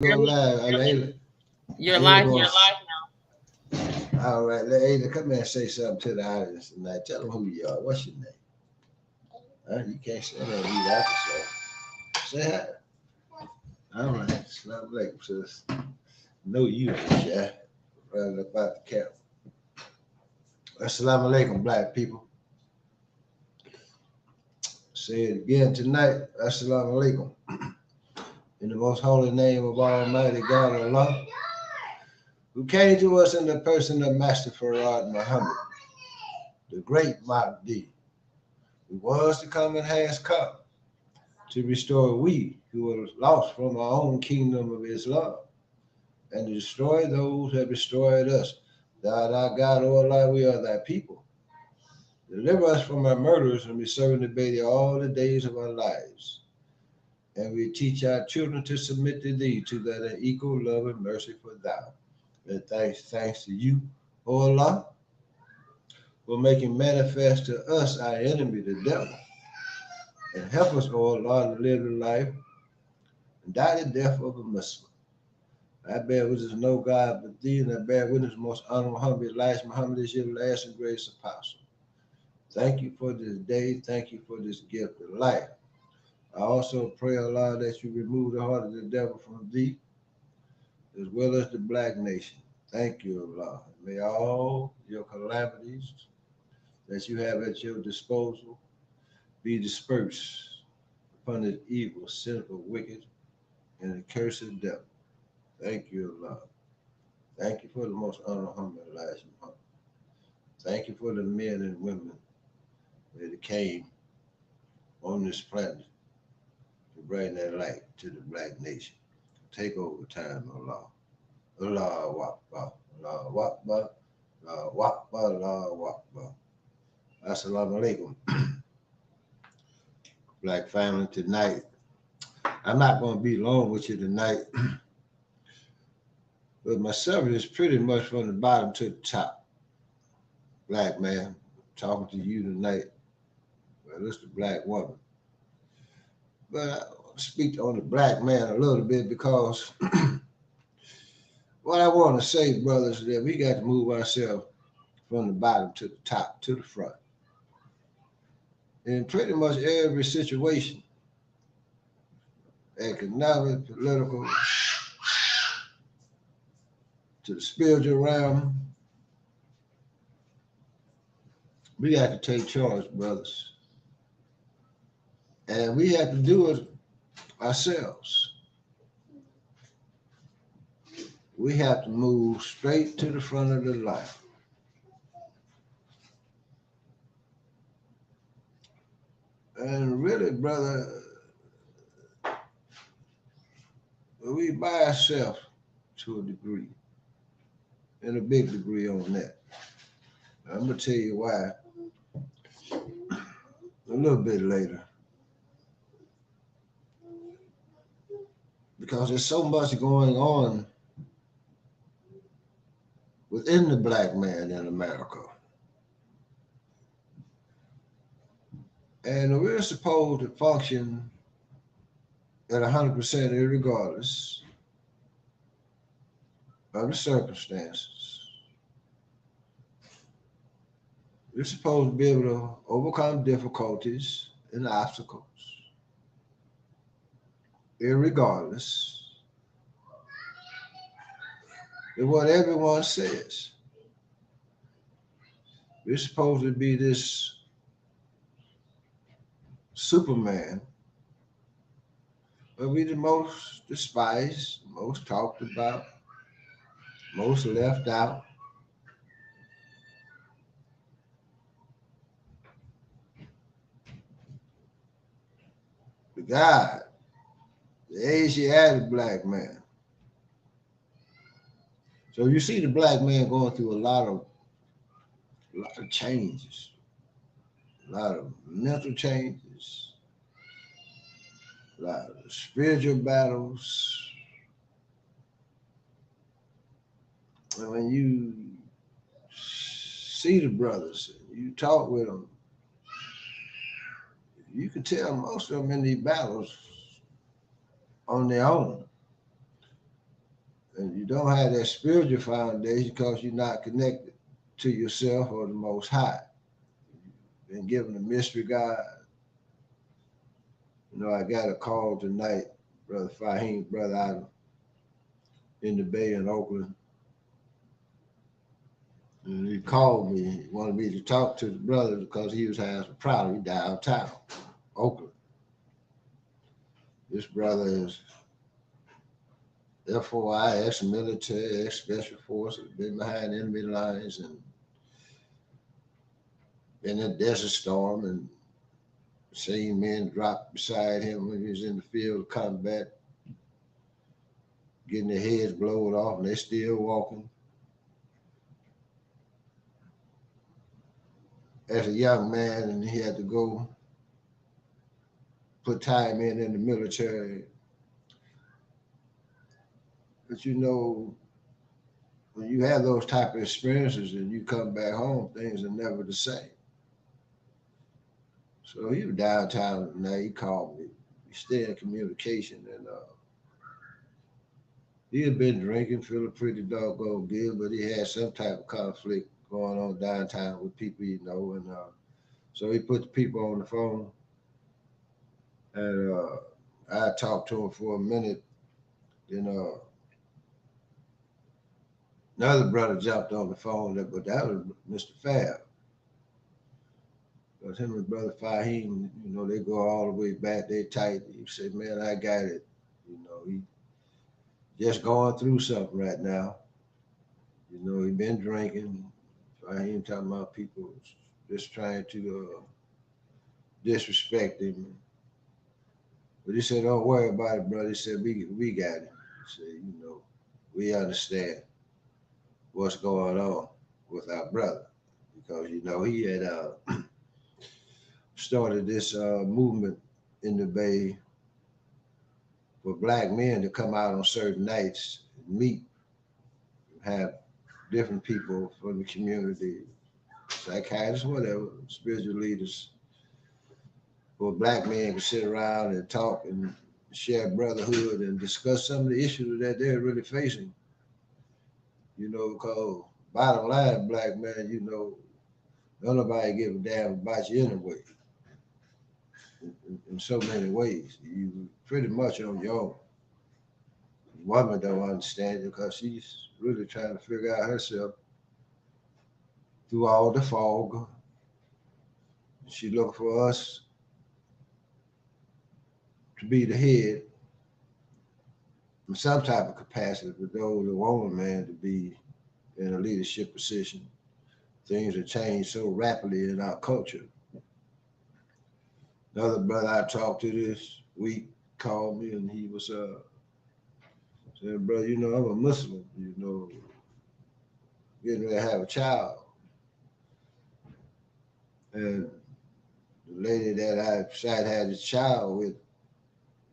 Go You're, live. Ayla, you're Ayla live going. now. All right, let Ayla come here and say something to the audience tonight. Tell them who you are. What's your name? You can't say that. You have to say. Say hi. All right. Assalamu alaikum, sis. No, you ain't shy. Running about the camp. Assalamu alaikum, black people. Say it again tonight. Assalamu alaikum. In the most holy name of Almighty God Allah, who came to us in the person of Master Farad Muhammad, the great Mahdi, who was to come and has come to restore we who were lost from our own kingdom of Islam and to destroy those who have destroyed us. Thou our God, O Allah, we are thy people. Deliver us from our murderers and we serve and obey thee all the days of our lives. And we teach our children to submit to thee, to that equal love and mercy for thou. And thanks to you, O Allah, for making manifest to us our enemy, the devil. And help us, O Allah, to live the life and die the death of a Muslim. I bear witness no God but thee, and I bear witness most honorable Muhammad, Elijah Muhammad is your last and greatest apostle. Thank you for this day. Thank you for this gift of life. I also pray, Allah, that you remove the heart of the devil from thee, as well as the black nation. Thank you, Allah. May all your calamities that you have at your disposal be dispersed upon this evil, sinful, wicked, and accursed devil. Thank you, Allah. Thank you for the most honorable Muhammad, Elijah Muhammad. Thank you for the men and women that came on this planet to bring that light to the black nation. Take over time, Allah. Allah Akbar, Allah Akbar, Allah Akbar, Allah Akbar. Assalamu alaikum. Black family, tonight, I'm not going to be long with you tonight, but my subject is pretty much from the bottom to the top. Black man, talking to you tonight. Well, it's the black woman. But I want to speak on the black man a little bit because what I want to say, brothers, is that we got to move ourselves from the bottom to the top, to the front. In pretty much every situation, economic, political, to the spiritual realm, we got to take charge, brothers. And we have to do it ourselves. We have to move straight to the front of the line. And really, brother, we by ourselves to a degree, and a big degree on that. I'm going to tell you why a little bit later. Because there's so much going on within the black man in America. And we're supposed to function at 100% irregardless of the circumstances. We're supposed to be able to overcome difficulties and obstacles, irregardless of what everyone says. We're supposed to be this Superman, but we the most despised, most talked about, most left out. The God, the Asiatic black man. So you see the black man going through a lot of changes, a lot of mental changes, a lot of spiritual battles. And when you see the brothers, you talk with them, you can tell most of them in these battles on their own. And you don't have that spiritual foundation because you're not connected to yourself or the Most High. Been given a mystery God. You know, I got a call tonight, Brother Fahim, brother out in the Bay in Oakland. And he called me. He wanted me to talk to the brother because he was having some problem downtown, Oakland. This brother is FOI, ex-military, ex-special forces, been behind enemy lines and been in a desert storm and seen men drop beside him when he was in the field of combat, getting their heads blown off and they're still walking. As a young man, and he had to go put time in the military. But you know, when you have those type of experiences and you come back home, things are never the same. So he was downtown and he called me. We stay in communication and he had been drinking, feeling pretty doggone good, but he had some type of conflict going on downtown with people you know. And so he put the people on the phone and I talked to him for a minute. Then another brother jumped on the phone, but that was Mr. Fab. Because him and Brother Fahim, you know, they go all the way back. They tight. He said, man, I got it. You know, he just going through something right now. You know, he been drinking. Fahim talking about people just trying to disrespect him. But he said, don't worry about it, brother. He said, we got it. He said, you know, we understand what's going on with our brother. Because, you know, he had started this movement in the Bay for black men to come out on certain nights and meet, have different people from the community, psychiatrists, whatever, spiritual leaders, where black men can sit around and talk and share brotherhood and discuss some of the issues that they're really facing. You know, because bottom line, black man, you know, nobody give a damn about you anyway. In so many ways, you pretty much on your own. The woman don't understand it because she's really trying to figure out herself through all the fog. She look for us to be the head in some type of capacity, but those who want a man to be in a leadership position. Things have changed so rapidly in our culture. Another brother I talked to this week called me and he was saying, brother, you know, I'm a Muslim, you know, getting ready to have a child. And the lady that I decided to have this child with,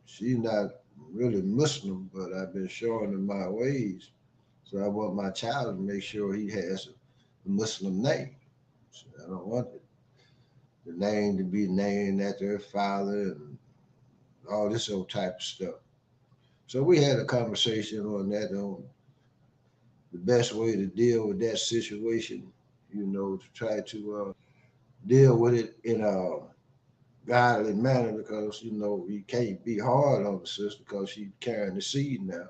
she's not really Muslim, but I've been showing her my ways. So I want my child to make sure he has a Muslim name. So I don't want the name to be named after her father and all this old type of stuff. So we had a conversation on that, on the best way to deal with that situation, you know, to try to deal with it in a godly manner because, you know, you can't be hard on the sister because she's carrying the seed now.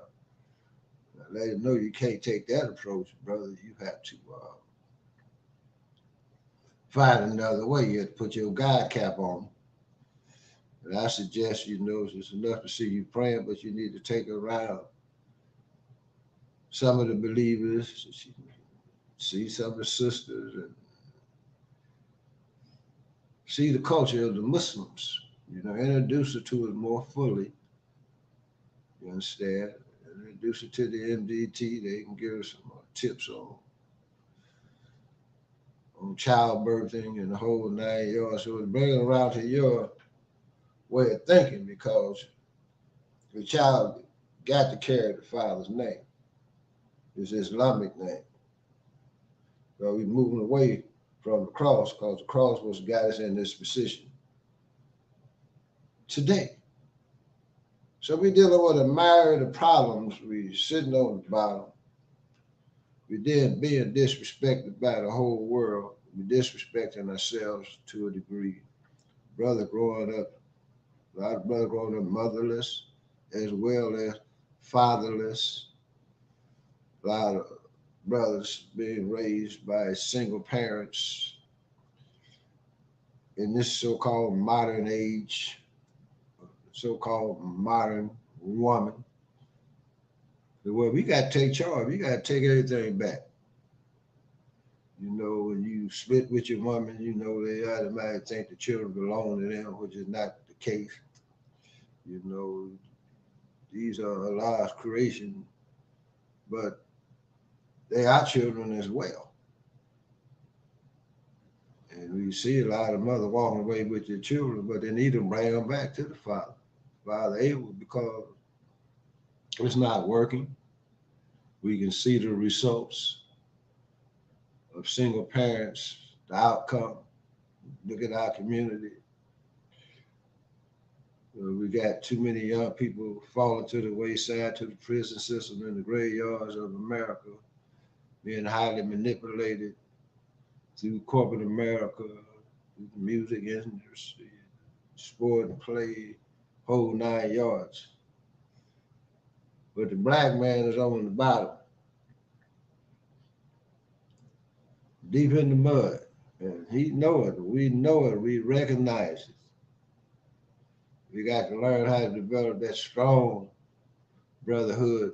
I let her know you can't take that approach, brother. You have to find another way. You have to put your God cap on. And I suggest, you know, it's enough to see you praying, but you need to take her around some of the believers, see some of the sisters, and see the culture of the Muslims. You know, introduce her to it more fully. You understand? Introduce her to the MDT. They can give her some tips on childbirthing and the whole 9 yards. So bring it around to your way of thinking because the child got to carry the father's name. It's his Islamic name. So we're moving away from the cross because the cross was got us in this position today. So we dealing with a myriad of problems. We sitting on the bottom. We then being disrespected by the whole world. We disrespecting ourselves to a degree. Brother growing up, a lot of brothers growing up motherless as well as fatherless. A lot of brothers being raised by single parents in this so-called modern age, so-called modern woman. Well, we got to take charge. We got to take everything back. You know, when you split with your woman, you know, they automatically think the children belong to them, which is not the case. You know, these are Allah's creation, but they are children as well. And we see a lot of mothers walking away with their children, but they need to bring them back to the father. Father able, because it's not working. We can see the results of single parents, the outcome. Look at our community. We got too many young people falling to the wayside, to the prison system, in the graveyards of America, being highly manipulated through corporate America, through the music industry, sport and play, whole 9 yards. But the black man is on the bottom, deep in the mud. And he know it, we know it, we recognize it. We got to learn how to develop that strong brotherhood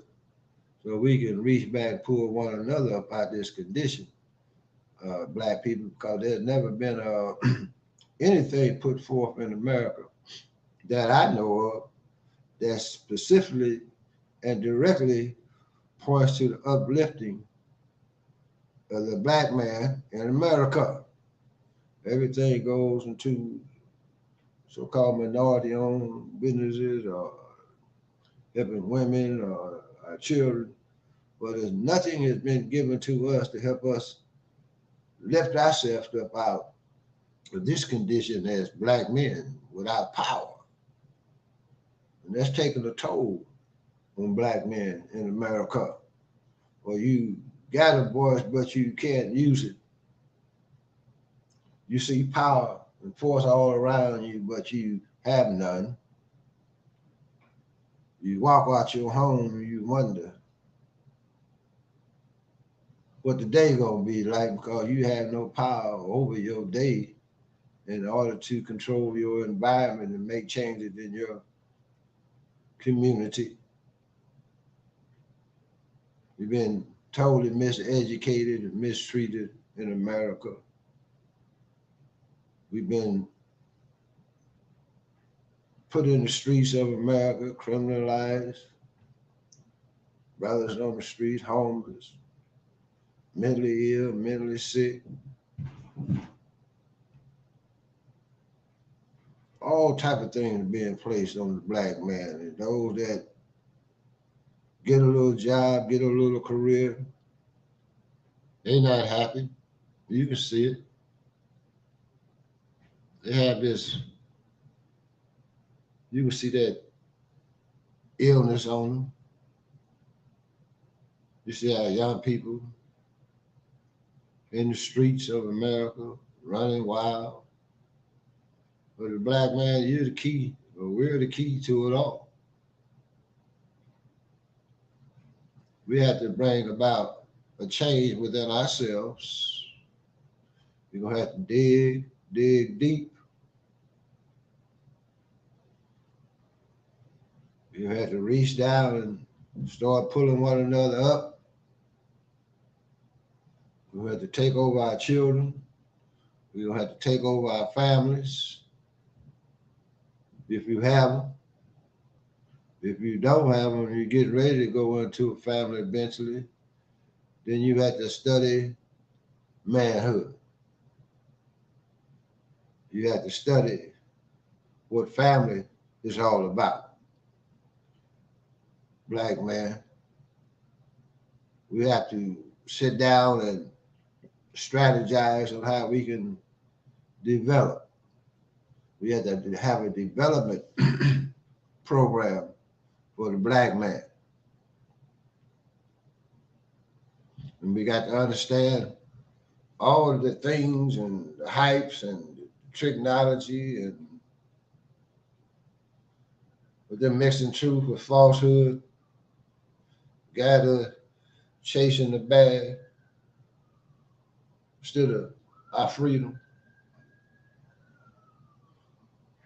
so we can reach back and pull one another up out this condition, black people, because there's never been anything put forth in America that I know of that specifically and directly points to the uplifting of the black man in America. Everything goes into so-called minority-owned businesses or helping women or our children, but nothing has been given to us to help us lift ourselves up out of this condition as black men without power. And that's taking a toll on black men in America. Or you got a voice, but you can't use it. You see power and force all around you, but you have none. You walk out your home and you wonder what the day gonna be like, because you have no power over your day in order to control your environment and make changes in your community. We've been totally miseducated and mistreated in America. We've been put in the streets of America, criminalized, brothers on the streets, homeless, mentally ill, mentally sick. All type of things being placed on the black man. And those that get a little job, get a little career, they not happy. You can see it. They have this, you can see that illness on them. You see our young people in the streets of America running wild. But the black man, you're the key, or we're the key to it all. We have to bring about a change within ourselves. We're gonna have to dig deep. You have to reach down and start pulling one another up. We have to take over our children. We're gonna have to take over our families. If you have them. If you don't have them, you get ready to go into a family eventually, then you have to study manhood. You have to study what family is all about. Black man, we have to sit down and strategize on how we can develop. We have to have a development program for the black man. And we got to understand all of the things and the hypes and the technology and with them mixing truth with falsehood, gather chasing the bag instead of our freedom,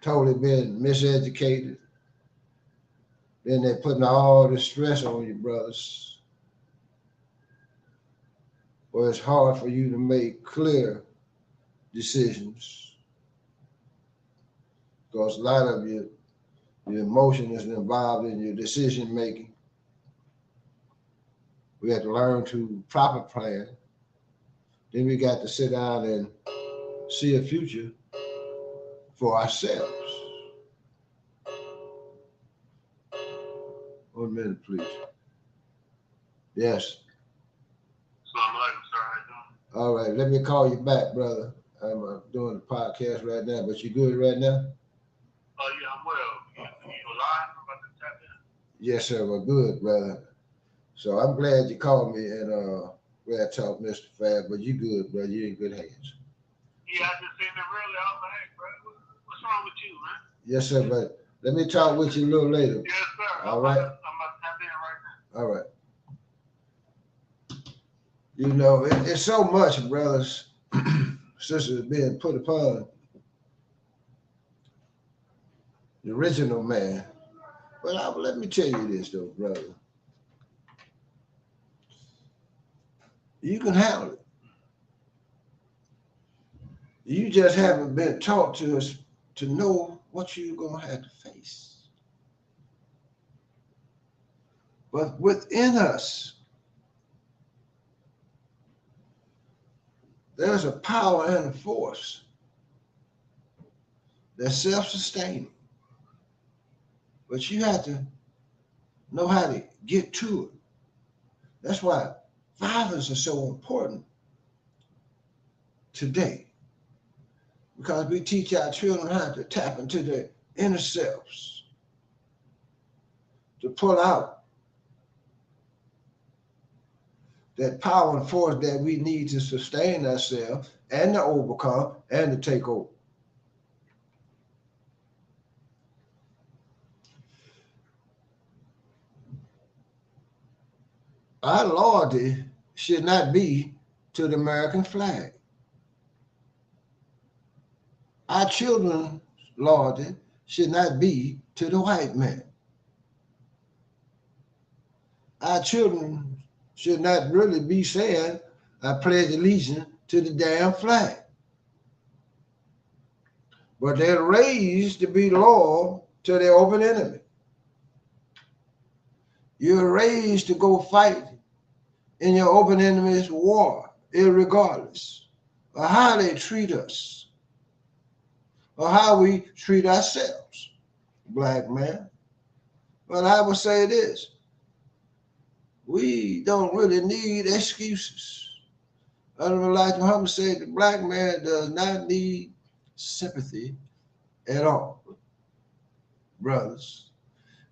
totally being miseducated. Then they're putting all the stress on you, brothers, where it's hard for you to make clear decisions because a lot of your emotion is involved in your decision making. We have to learn to proper plan. Then we got to sit down and see a future for ourselves. 1 minute, please. Yes. All right, let me call you back, brother. I'm doing the podcast right now, but you good right now? Oh, yeah, I'm well. You alive? I'm about to tap in. Yes, sir. Well, good, brother. So I'm glad you called me and glad to talk, Mr. Fab, but you good, brother. You in good hands. Yeah, I just seen it really. I was like, hey, bro, what's wrong with you, man? Yes, sir, but let me talk with you a little later. Yes, sir. All right. I'm about to tap in right now. All right. You know, it's so much, brothers, sisters, being put upon the original man. But let me tell you this, though, brother. You can handle it. You just haven't been taught to know what you're going to have to face. But within us, there's a power and a force that's self-sustaining. But you have to know how to get to it. That's why fathers are so important today. Because we teach our children how to tap into their inner selves, to pull out that power and force that we need to sustain ourselves and to overcome and to take over. Our loyalty should not be to the American flag. Our children's loyalty should not be to the white man. Our children should not really be saying, I pledge allegiance to the damn flag. But they're raised to be loyal to their open enemy. You're raised to go fight in your open enemy's war, irregardless of how they treat us or how we treat ourselves, black man. But I would say this, we don't really need excuses. Like Muhammad said, the black man does not need sympathy at all. Brothers,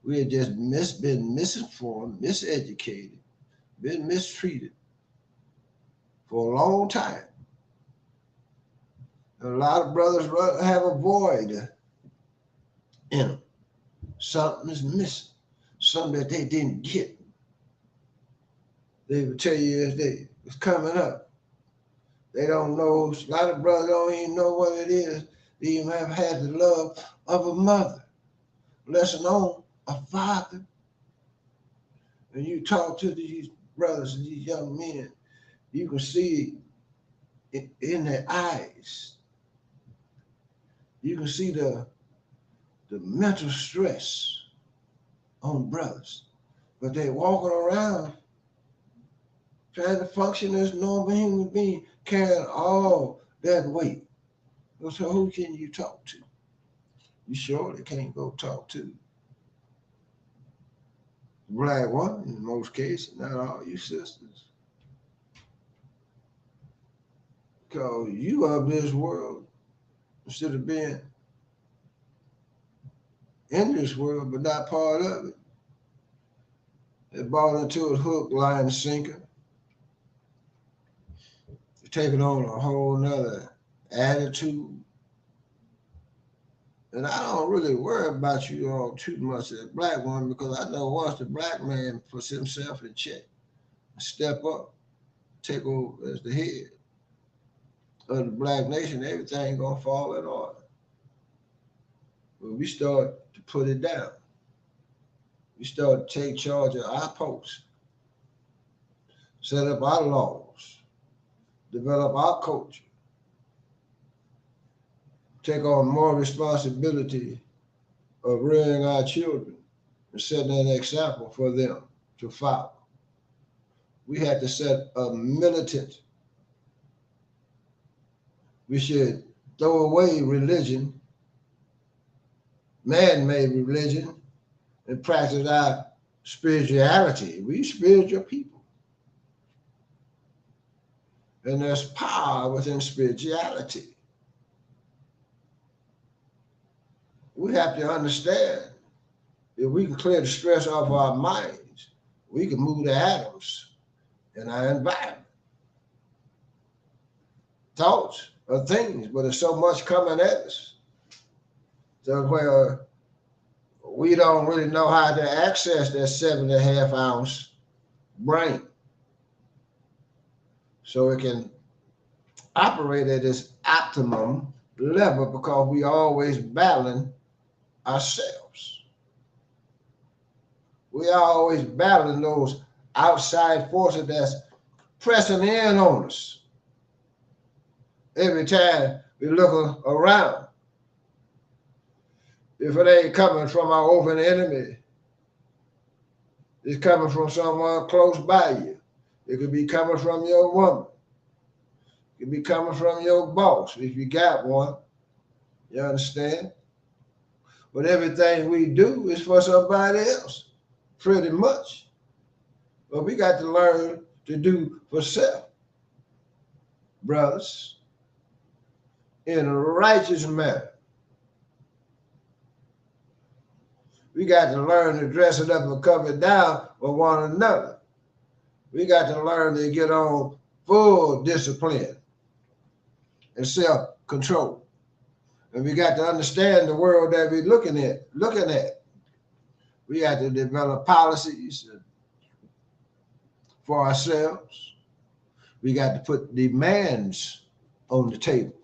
we have just been misinformed, miseducated, been mistreated for a long time. And a lot of brothers have a void in them. Something is missing, something that they didn't get. They would tell you as they was coming up. They don't know, a lot of brothers don't even know what it is. They even have had the love of a mother, let alone a father. When you talk to these brothers and these young men, you can see it in their eyes. You can see the mental stress on brothers. But they're walking around trying to function as normal human beings, carrying all that weight. So who can you talk to? You surely can't go talk to the black woman in most cases, not all you sisters. Because you of this world, instead of being in this world but not part of it, They bought into it hook, line, and sinker. They're taking on a whole nother attitude. And I don't really worry about you all too much as a black woman, because I know once the black man puts himself in check, step up, take over as the head of the black nation, everything gonna fall in order. But we start to put it down. We start to take charge of our posts, set up our laws, develop our culture, take on more responsibility of rearing our children and setting an example for them to follow. We had to set a militant. We should throw away religion, man-made religion, and practice our spirituality. We spiritual people. And there's power within spirituality. We have to understand, if we can clear the stress off our minds, we can move the atoms in our environment. Thoughts are things, but there's so much coming at us to where we don't really know how to access that 7.5 ounce brain so it can operate at its optimum level, because we always battling ourselves. We are always battling those outside forces that's pressing in on us. Every time we look around, if it ain't coming from our open enemy, it's coming from someone close by you. It could be coming from your woman. It could be coming from your boss, if you got one. You understand? But everything we do is for somebody else, pretty much. But we got to learn to do for self, brothers, in a righteous manner. We got to learn to dress it up and cover it down for one another. We got to learn to get on full discipline and self-control. And we got to understand the world that we're looking at. We got to develop policies for ourselves. We got to put demands on the table.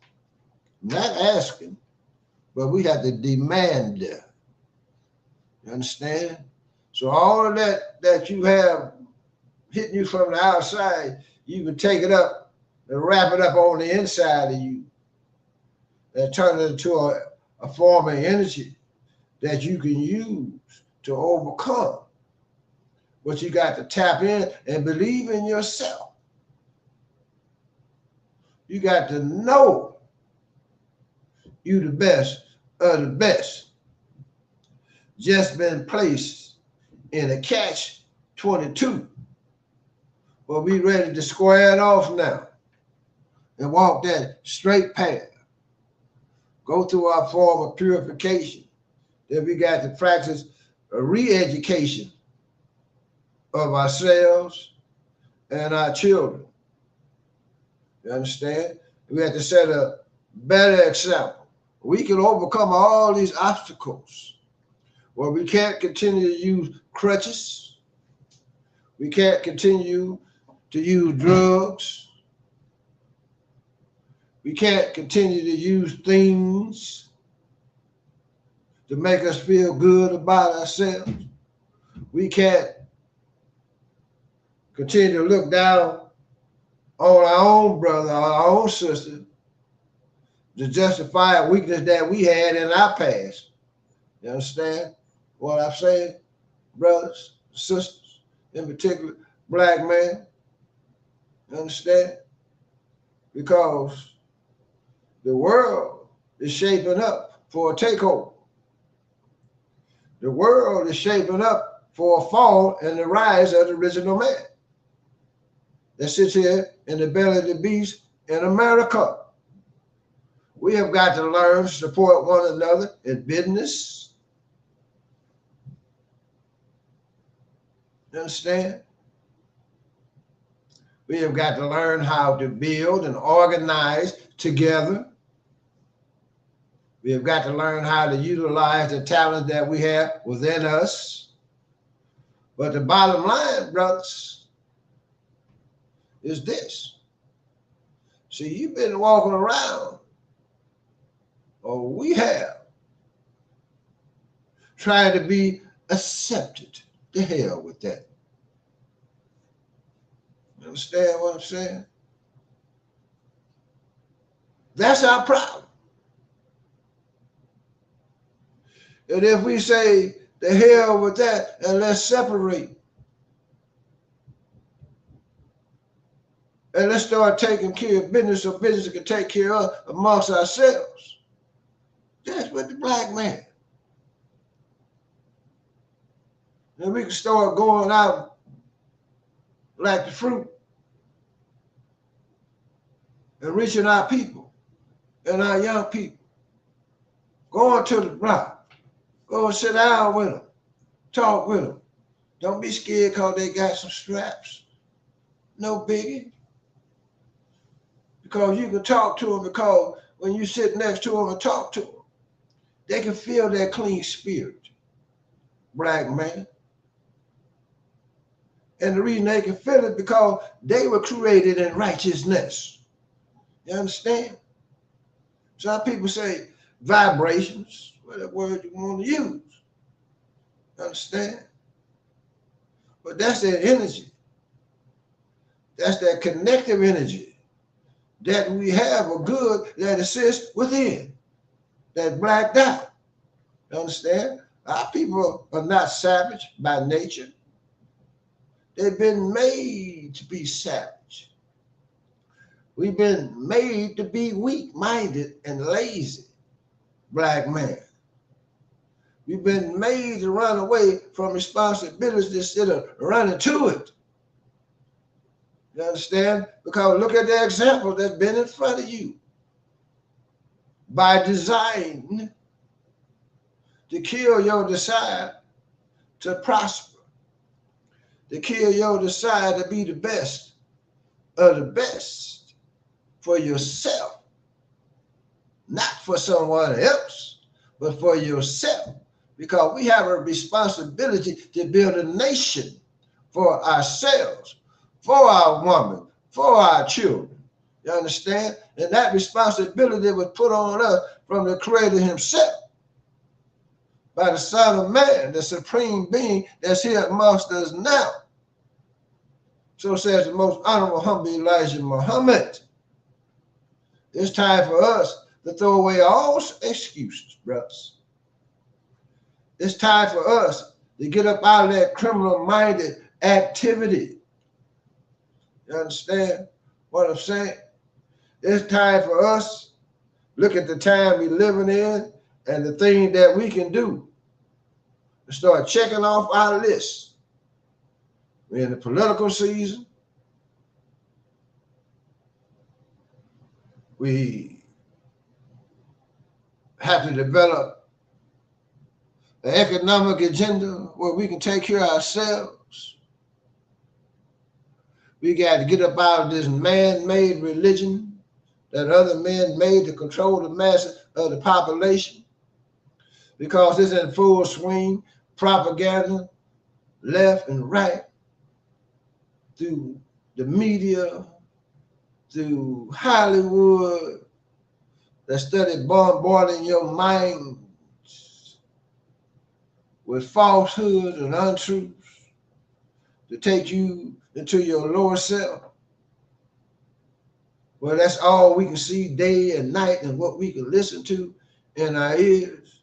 Not asking, but we have to demand them. You understand? So all of that you have hitting you from the outside, you can take it up and wrap it up on the inside of you and turn it into a form of energy that you can use to overcome. But you got to tap in and believe in yourself. You got to know you the best of the best. Just been placed in a catch-22. But we ready to square it off now and walk that straight path. Go through our form of purification. Then we got to practice a re-education of ourselves and our children. You understand? We have to set a better example. We can overcome all these obstacles. Well, we can't continue to use crutches. We can't continue to use drugs. We can't continue to use things to make us feel good about ourselves. We can't continue to look down on our own brother or our own sister to justify a weakness that we had in our past. You understand what I'm saying, brothers, sisters, in particular, black man? You understand? Because the world is shaping up for a takeover. The world is shaping up for a fall and the rise of the original man that sits here in the belly of the beast in America. We have got to learn to support one another in business, You understand? We have got to learn how to build and organize together. We have got to learn how to utilize the talent that we have within us. But the bottom line, brothers, is this. See, you've been walking around, or we have, trying to be accepted. The hell with that. You understand what I'm saying? That's our problem. And if we say, the hell with that, and let's separate, and let's start taking care of business so business can take care of amongst ourselves. That's what the black man. And we can start going out like the fruit and reaching our people and our young people. Going to the block. Go and sit down with them. Talk with them. Don't be scared because they got some straps. No biggie. Because you can talk to them, because when you sit next to them and talk to them, they can feel that clean spirit, black man. And the reason they can feel it because they were created in righteousness. You understand? Some people say vibrations, whatever word you want to use. You understand? But that's that energy. That's that connective energy that we have a good that assists within. That black dot. You understand? Our people are not savage by nature. They've been made to be savage. We've been made to be weak-minded and lazy, black man. We've been made to run away from responsibilities instead of running to it. You understand? Because look at the example that's been in front of you. By design, to kill your desire to prosper, to kill your desire to be the best of the best for yourself, not for someone else, but for yourself. Because we have a responsibility to build a nation for ourselves, for our woman, for our children. You understand? And that responsibility was put on us from the Creator himself, by the Son of Man, the supreme being that's here amongst us now. So says the most honorable, humble Elijah Muhammad. It's time for us to throw away all excuses, brothers. It's time for us to get up out of that criminal-minded activity. You understand what I'm saying? It's time for us, look at the time we're living in and the thing that we can do, to start checking off our list. We're in the political season. We have to develop an economic agenda where we can take care of ourselves. We got to get up out of this man-made religion that other men made to control the masses of the population, because it's in full swing, propaganda, left and right, through the media, through Hollywood, that study bombarding your mind with falsehoods and untruths to take you into your lower self. Well, that's all we can see day and night and what we can listen to in our ears.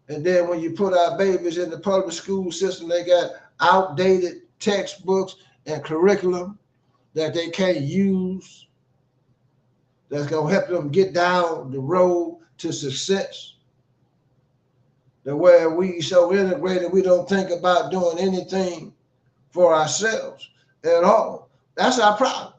And then when you put our babies in the public school system, they got outdated textbooks and curriculum that they can't use, that's going to help them get down the road to success. The way we so integrated, we don't think about doing anything for ourselves at all. That's our problem.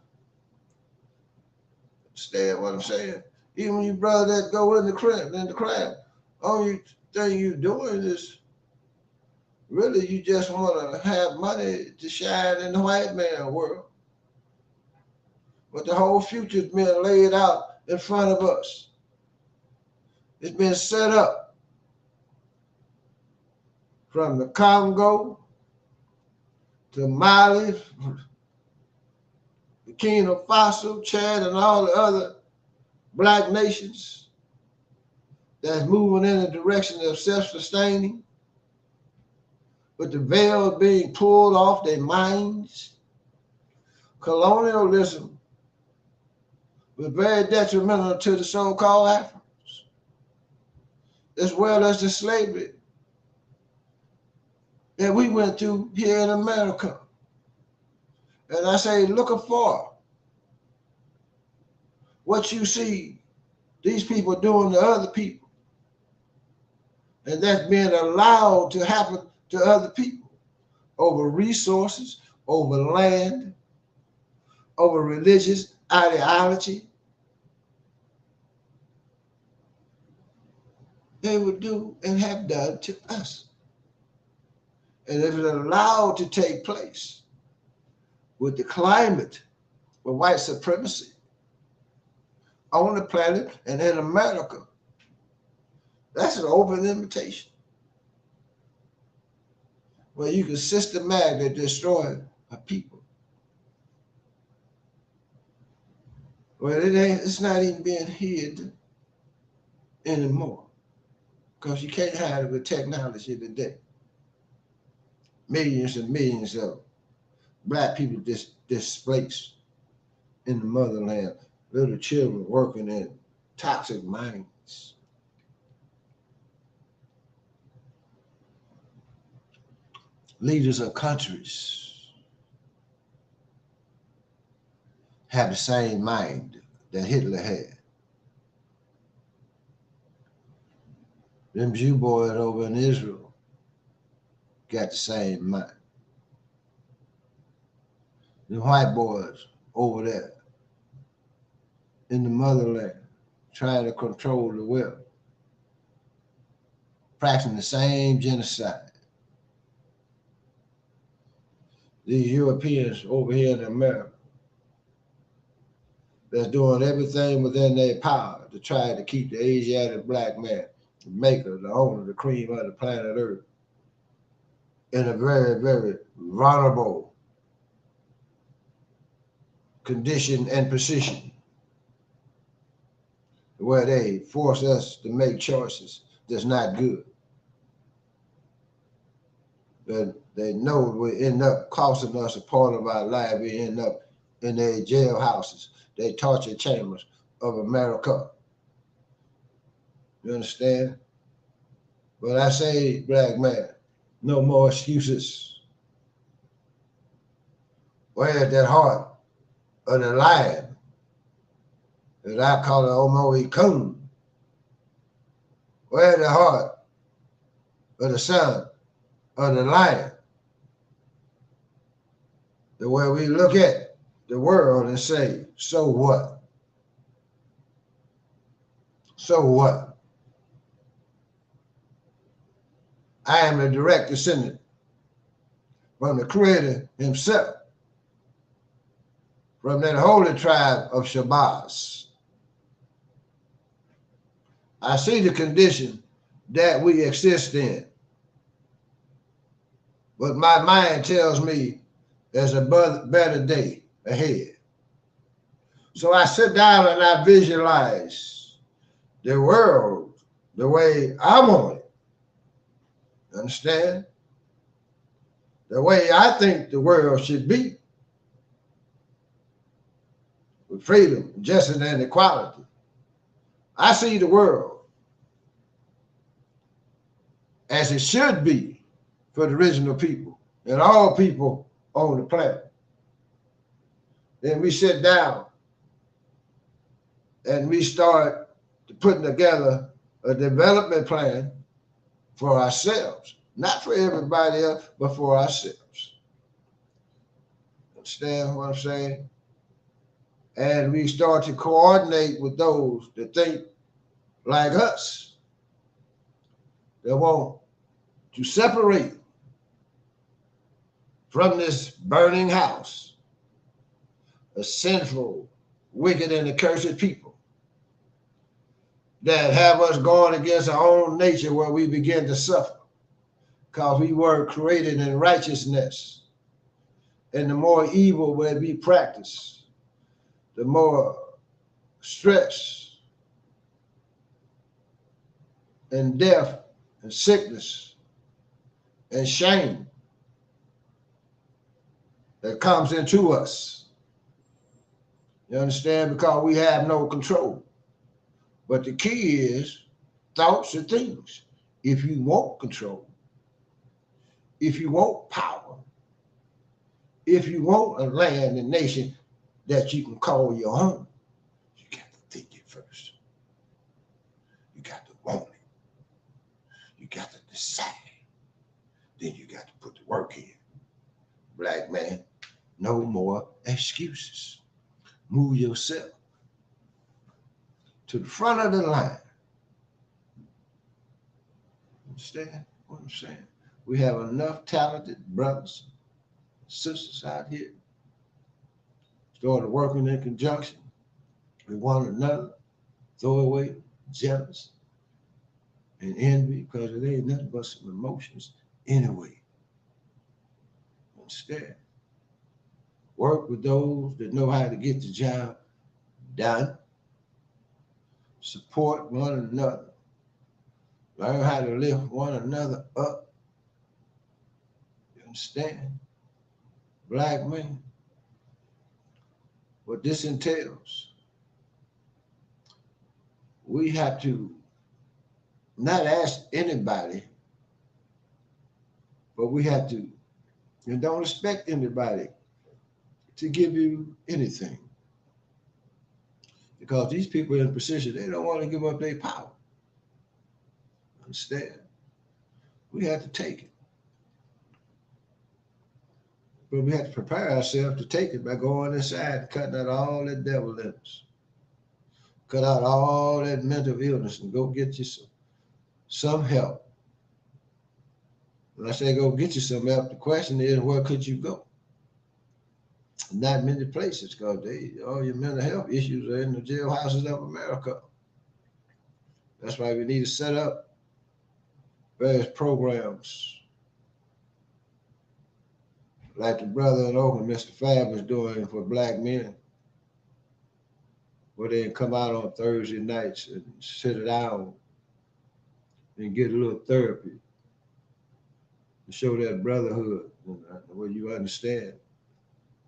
Understand what I'm saying? Even you brother that go in the crib, only thing you're doing is Really, you just want to have money to shine in the white man world. But the whole future's been laid out in front of us. It's been set up from the Congo to Mali, Burkina Faso, Chad, and all the other black nations that's moving in the direction of self-sustaining, with the veil being pulled off their minds. Colonialism was very detrimental to the so-called Africans, as well as the slavery that we went through here in America. And I say, look afar. What you see these people doing to other people, and that's being allowed to happen to other people over resources, over land, over religious ideology. They would do and have done to us. And if it's allowed to take place with the climate of white supremacy on the planet and in America, that's an open invitation where you can systematically destroy a people. Well, it's not even being hid anymore, because you can't hide it with technology today. Millions and millions of black people displaced in the motherland, little children working in toxic mines. Leaders of countries have the same mind that Hitler had. Them Jew boys over in Israel got the same mind. The white boys over there in the motherland trying to control the wealth, practicing the same genocide. These Europeans over here in America that's doing everything within their power to try to keep the Asiatic black man, the maker, the owner, the cream of the planet Earth, in a very, very vulnerable condition and position, where they force us to make choices that's not good. But they know we end up costing us a part of our life. We end up in their jailhouses, their torture chambers of America. You understand? But I say, black man, no more excuses. Where's that heart of the lion that I call it Omo Ikun? Where's the heart of the son of the lion? The way we look at the world and say, so what? So what? I am a direct descendant from the Creator himself, from that holy tribe of Shabazz. I see the condition that we exist in, but my mind tells me there's a better day ahead. So I sit down and I visualize the world the way I want it. Understand? The way I think the world should be, with freedom, justice, and equality. I see the world as it should be for the original people and all people on the planet. Then we sit down and we start putting together a development plan for ourselves, not for everybody else, but for ourselves. Understand what I'm saying? And we start to coordinate with those that think like us, that want to separate from this burning house, a sinful, wicked, and accursed people that have us going against our own nature where we begin to suffer because we were created in righteousness. And the more evil will be practiced, the more stress and death and sickness and shame that comes into us. You understand? Because we have no control. But the key is thoughts and things. If you want control, if you want power, if you want a land and nation that you can call your own, you got to think it first. You got to want it. You got to decide. Then you got to put the work in. Black man, no more excuses. Move yourself to the front of the line. Understand what I'm saying? We have enough talented brothers, sisters out here started working in conjunction with one another, throw away jealous and envy because it ain't nothing but some emotions anyway. Instead, work with those that know how to get the job done, support one another, learn how to lift one another up. You understand? Black men, what this entails, we have to not ask anybody, but we have to, and don't expect anybody to give you anything. Because these people in position, they don't want to give up their power. Understand? We have to take it. But we have to prepare ourselves to take it by going inside and cutting out all that devil in us. Cut out all that mental illness and go get you some help. When I say go get you some help, the question is, where could you go? Not many places, because all your mental health issues are in the jailhouses of America. That's why we need to set up various programs like the brother in Oakland, Mr. Fab, is doing for black men, where they can come out on Thursday nights and sit down and get a little therapy to show that brotherhood, where you understand,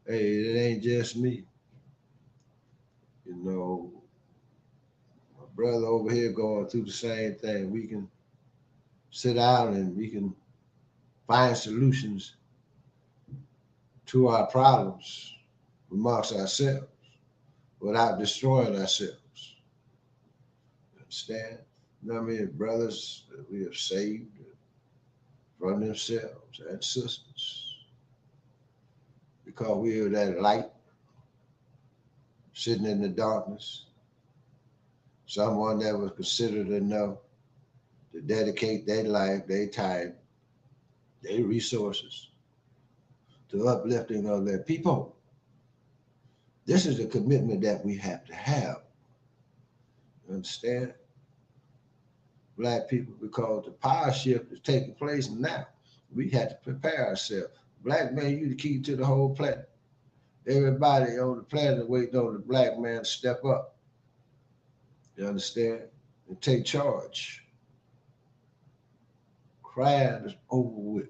hey, it ain't just me. You know, my brother over here going through the same thing. We can sit down and we can find solutions to our problems amongst ourselves without destroying ourselves. Understand? You know what I mean? Brothers that we have saved from themselves and sisters, because we are that light sitting in the darkness, someone that was considered enough to dedicate their life, their time, their resources to uplifting of their people. This is a commitment that we have to have. You understand? Black people, because the power shift is taking place now. We have to prepare ourselves. Black man, you the key to the whole planet. Everybody on the planet waiting on the black man to step up. You understand? And take charge. Crying is over with.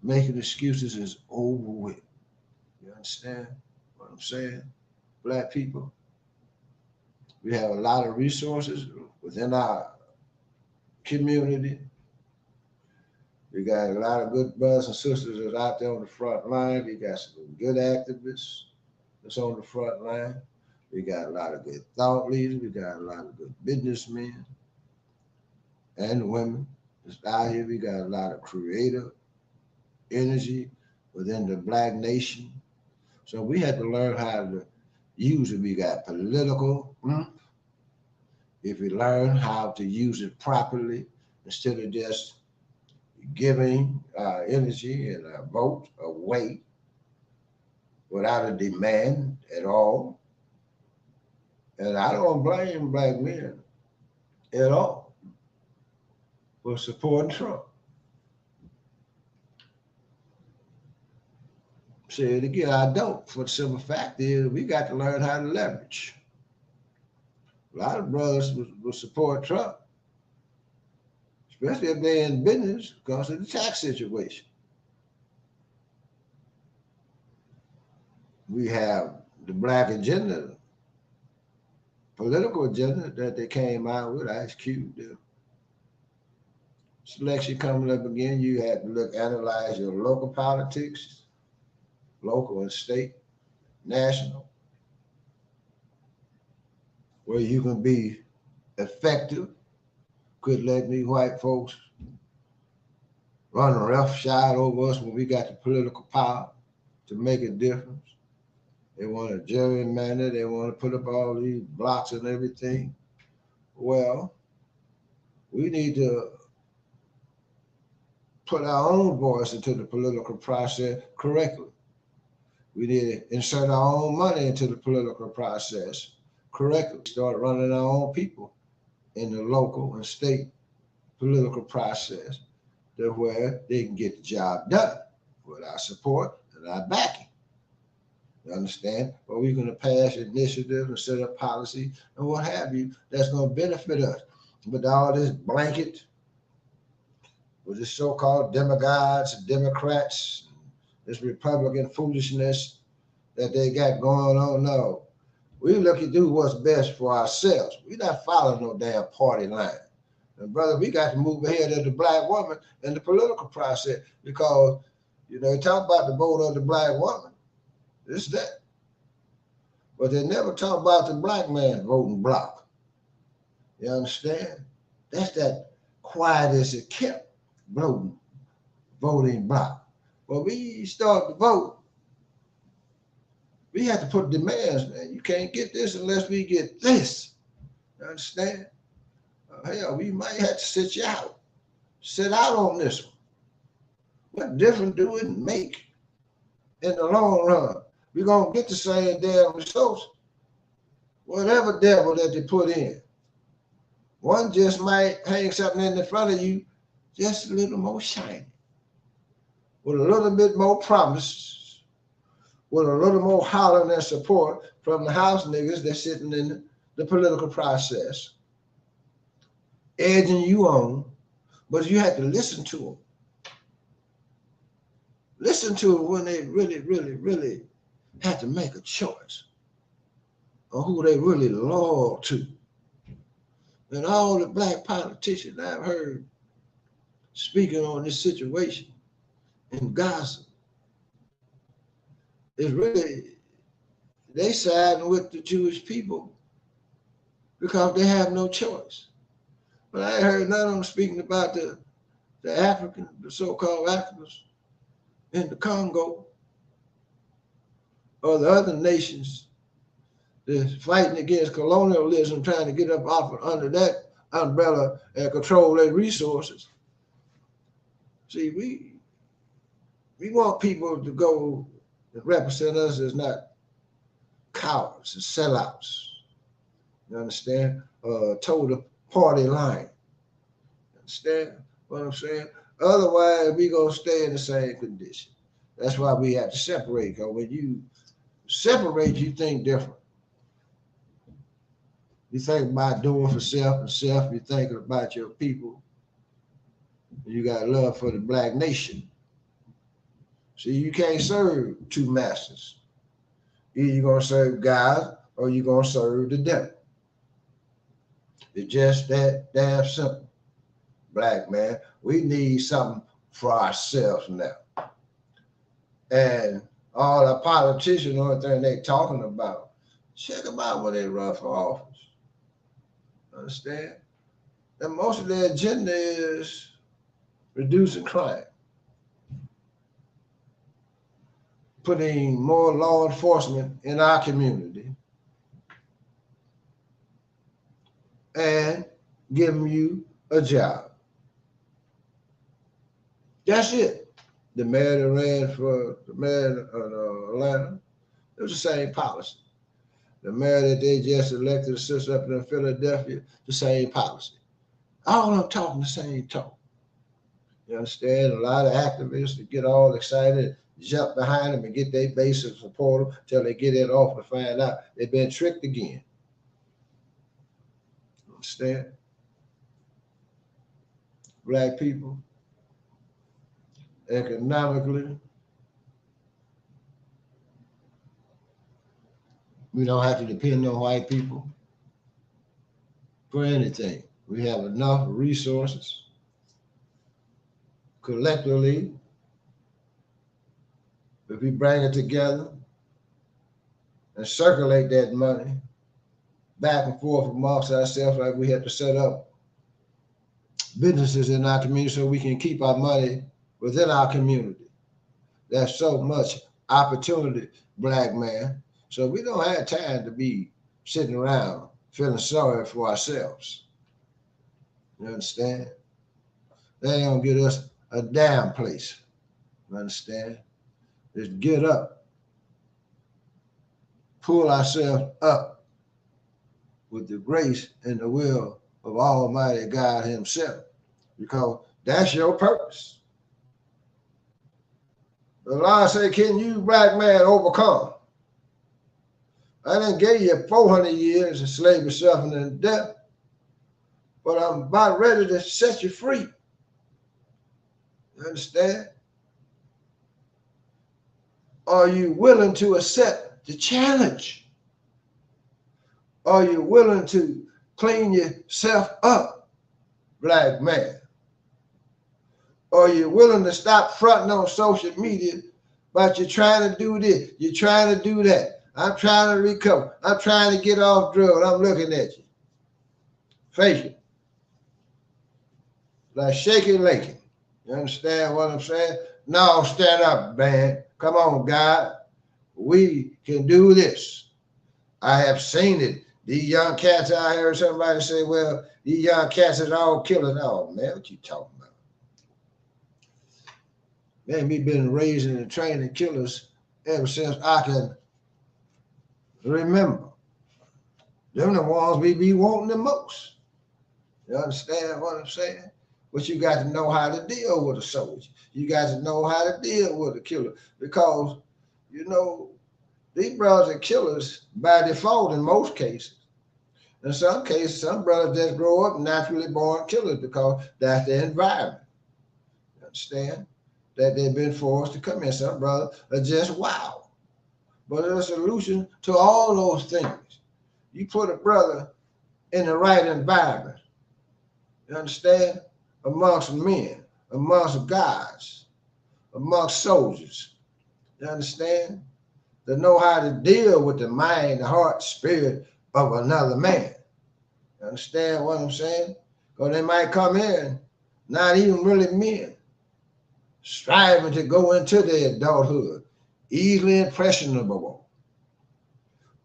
Making excuses is over with. You understand what I'm saying? Black people, we have a lot of resources within our community. We got a lot of good brothers and sisters that's out there on the front line. We got some good activists that's on the front line. We got a lot of good thought leaders. We got a lot of good businessmen and women that's out here. We got a lot of creative energy within the black nation. So we had to learn how to use it. We got political. If we learn how to use it properly, instead of just giving our energy and our vote away without a demand at all. And I don't blame black men at all for supporting Trump. Say it again, I don't. For the simple fact is, we got to learn how to leverage. A lot of brothers will support Trump, especially if they're in business because of the tax situation. We have the black agenda, political agenda that they came out with. I excuse them. Selection coming up again, you have to analyze your local politics, local and state, national, where you can be effective. Quit letting these white folks run roughshod over us when we got the political power to make a difference. They want to gerrymander. They want to put up all these blocks and everything. Well, we need to put our own voice into the political process correctly. We need to insert our own money into the political process correctly. Start running our own people in the local and state political process to where they can get the job done with our support and our backing. You understand? But we're going to pass initiatives and set up policy and what have you that's going to benefit us. But all this blanket with this so-called demagogues, Democrats, this Republican foolishness that they got going on, no. We look to do what's best for ourselves. We're not following no damn party line. And brother, we got to move ahead of the black woman in the political process because, you know, they talk about the vote of the black woman. It's that. But they never talk about the black man voting block. You understand? That's that quiet as it kept voting block. But we start to vote, we have to put demands, man. You can't get this unless we get this. You understand? Hell, we might have to sit you out. Sit out on this one. What difference do it make in the long run? We're going to get the same damn results, whatever devil that they put in. One just might hang something in the front of you just a little more shiny, with a little bit more promise, with a little more hollering and support from the house niggas that's sitting in the political process, edging you on, but you have to listen to them. Listen to them when they really have to make a choice on who they really loyal to. And all the black politicians I've heard speaking on this situation in Gaza is really, they siding with the Jewish people because they have no choice. But I ain't heard none of them speaking about the African, the so-called Africans in the Congo or the other nations that's fighting against colonialism, trying to get up off under that umbrella and control their resources. See, we want people to go and represent us as not cowards and sellouts. You understand? Toe the party line. You understand what I'm saying? Otherwise, we gonna stay in the same condition. That's why we have to separate. Because when you separate, you think different. You think about doing for self and self. You're thinking about your people. You got love for the black nation. See, you can't serve two masters. Either you're gonna serve God or you're gonna serve the devil. It's just that damn simple. Black man, we need something for ourselves now. And all the politicians, the only thing they talking about, check them out when they run for office. Understand? And most of their agenda is reducing crime, putting more law enforcement in our community, and giving you a job. That's it. The mayor that ran for the mayor of Atlanta, it was the same policy. The mayor that they just elected to sit up in Philadelphia, the same policy. All of them talking the same talk. You understand? A lot of activists that get all excited, jump behind them and get their base of support until they get it off to find out they've been tricked again. Understand? Black people, economically, we don't have to depend on white people for anything. We have enough resources collectively. If we bring it together and circulate that money back and forth amongst ourselves, like we have to set up businesses in our community so we can keep our money within our community. There's so much opportunity, black man. So we don't have time to be sitting around feeling sorry for ourselves. You understand? They ain't gonna get us a damn place. You understand? Just get up, pull ourselves up with the grace and the will of Almighty God Himself, because that's your purpose. The Lord said, can you, black man, overcome? I done gave you 400 years of slavery, suffering, and death, but I'm about ready to set you free. You understand? Are you willing to accept the challenge? Are you willing to clean yourself up, black man? Are you willing to stop fronting on social media, but you're trying to do this, you're trying to do that? I'm trying to recover. I'm trying to get off drugs. I'm looking at you. Fake it. Like shaking, laking. You understand what I'm saying? No, stand up, man. Come on, God. We can do this. I have seen it. These young cats, I heard somebody say, well, these young cats is all killers. Oh, man, what you talking about? Man, we've been raising and training killers ever since I can remember. Them the ones we be wanting the most. You understand what I'm saying? But you got to know how to deal with a soldier. You got to know how to deal with a killer, because, you know, these brothers are killers by default in most cases. In some cases, some brothers just grow up naturally born killers because that's their environment. You understand? That they've been forced to come in. Some brothers are just wild. But there's a solution to all those things. You put a brother in the right environment, you understand? Amongst men, amongst guys, amongst soldiers, you understand? To know how to deal with the mind, the heart, spirit of another man. You understand what I'm saying? Because they might come in, not even really men, striving to go into their adulthood, easily impressionable.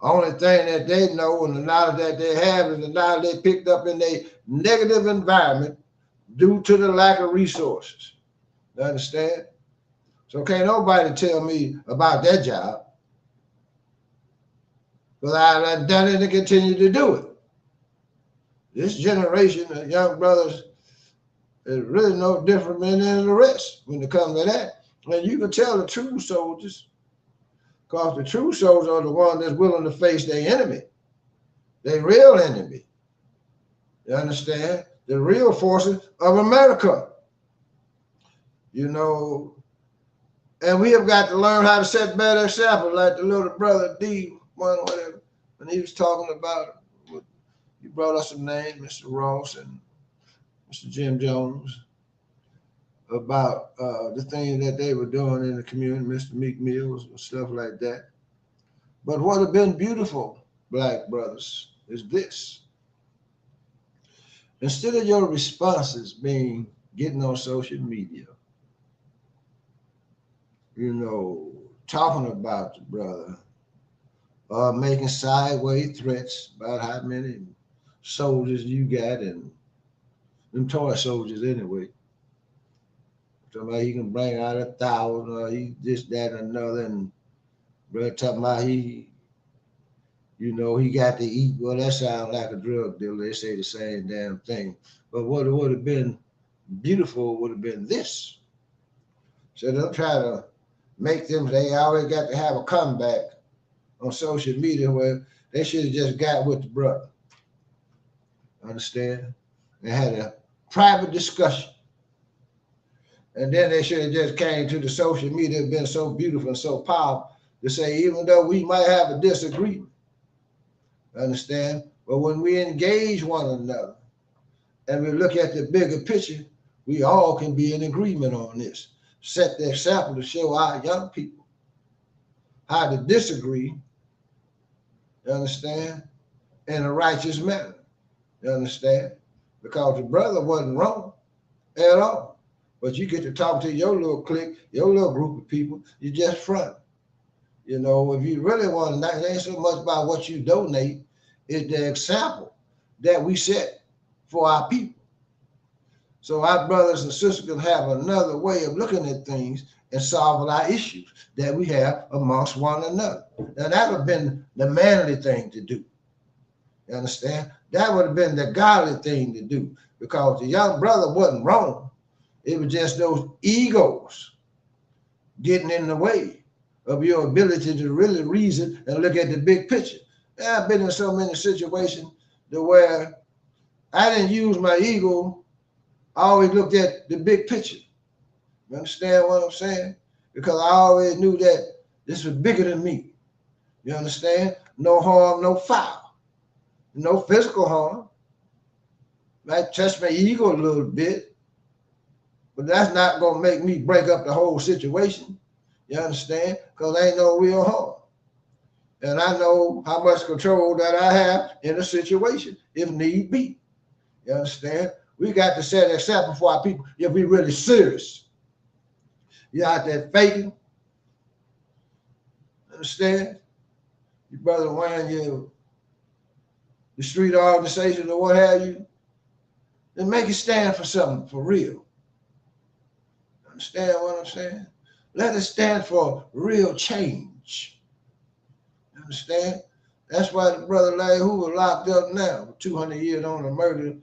Only thing that they know and the knowledge that they have is the knowledge they picked up in their negative environment due to the lack of resources. You understand? So can't nobody tell me about that job, because I've done it and continue to do it. This generation of young brothers is really no different than the rest when it comes to that. And you can tell the true soldiers, because the true soldiers are the ones that's willing to face their enemy, their real enemy. You understand? The real forces of America. You know, and we have got to learn how to set better examples, like the little brother D, one whatever, when he was talking about it. He brought us a name, Mr. Ross and Mr. Jim Jones, about the things that they were doing in the community, Mr. Meek Mills and stuff like that. But what have been beautiful, black brothers, is this. Instead of your responses being getting on social media, you know, talking about the brother, making sideways threats about how many soldiers you got, and them toy soldiers anyway. Somebody he can bring out 1,000 or he this, that, and another, and brother talking about he got to eat. Well, that sounds like a drug dealer. They say the same damn thing. But what would have been beautiful would have been this. So they'll try to make them, they always got to have a comeback on social media where they should have just got with the brother. Understand? They had a private discussion. And then they should have just came to the social media, been so beautiful and so powerful to say, even though we might have a disagreement, understand? But when we engage one another and we look at the bigger picture, we all can be in agreement on this. Set the example to show our young people how to disagree, you understand, in a righteous manner, you understand? Because the brother wasn't wrong at all. But you get to talk to your little clique, your little group of people, you just front. You know, if you really want to, it ain't so much about what you donate, it's the example that we set for our people. So our brothers and sisters can have another way of looking at things and solving our issues that we have amongst one another. Now, that would have been the manly thing to do. You understand? That would have been the godly thing to do because the young brother wasn't wrong. It was just those egos getting in the way of your ability to really reason and look at the big picture. And I've been in so many situations to where I didn't use my ego. I always looked at the big picture. You understand what I'm saying? Because I always knew that this was bigger than me. You understand? No harm, no foul. No physical harm. Might touch my ego a little bit. But that's not going to make me break up the whole situation. You understand? Because ain't no real harm. And I know how much control that I have in a situation, if need be. You understand? We got to set an example for our people if we really serious. You out there faking. Understand? Your brother wearing your street organization or what have you. Then make it stand for something for real. Understand what I'm saying? Let it stand for real change. Understand? That's why the brother Larry Hoover locked up now, 200 years on a murder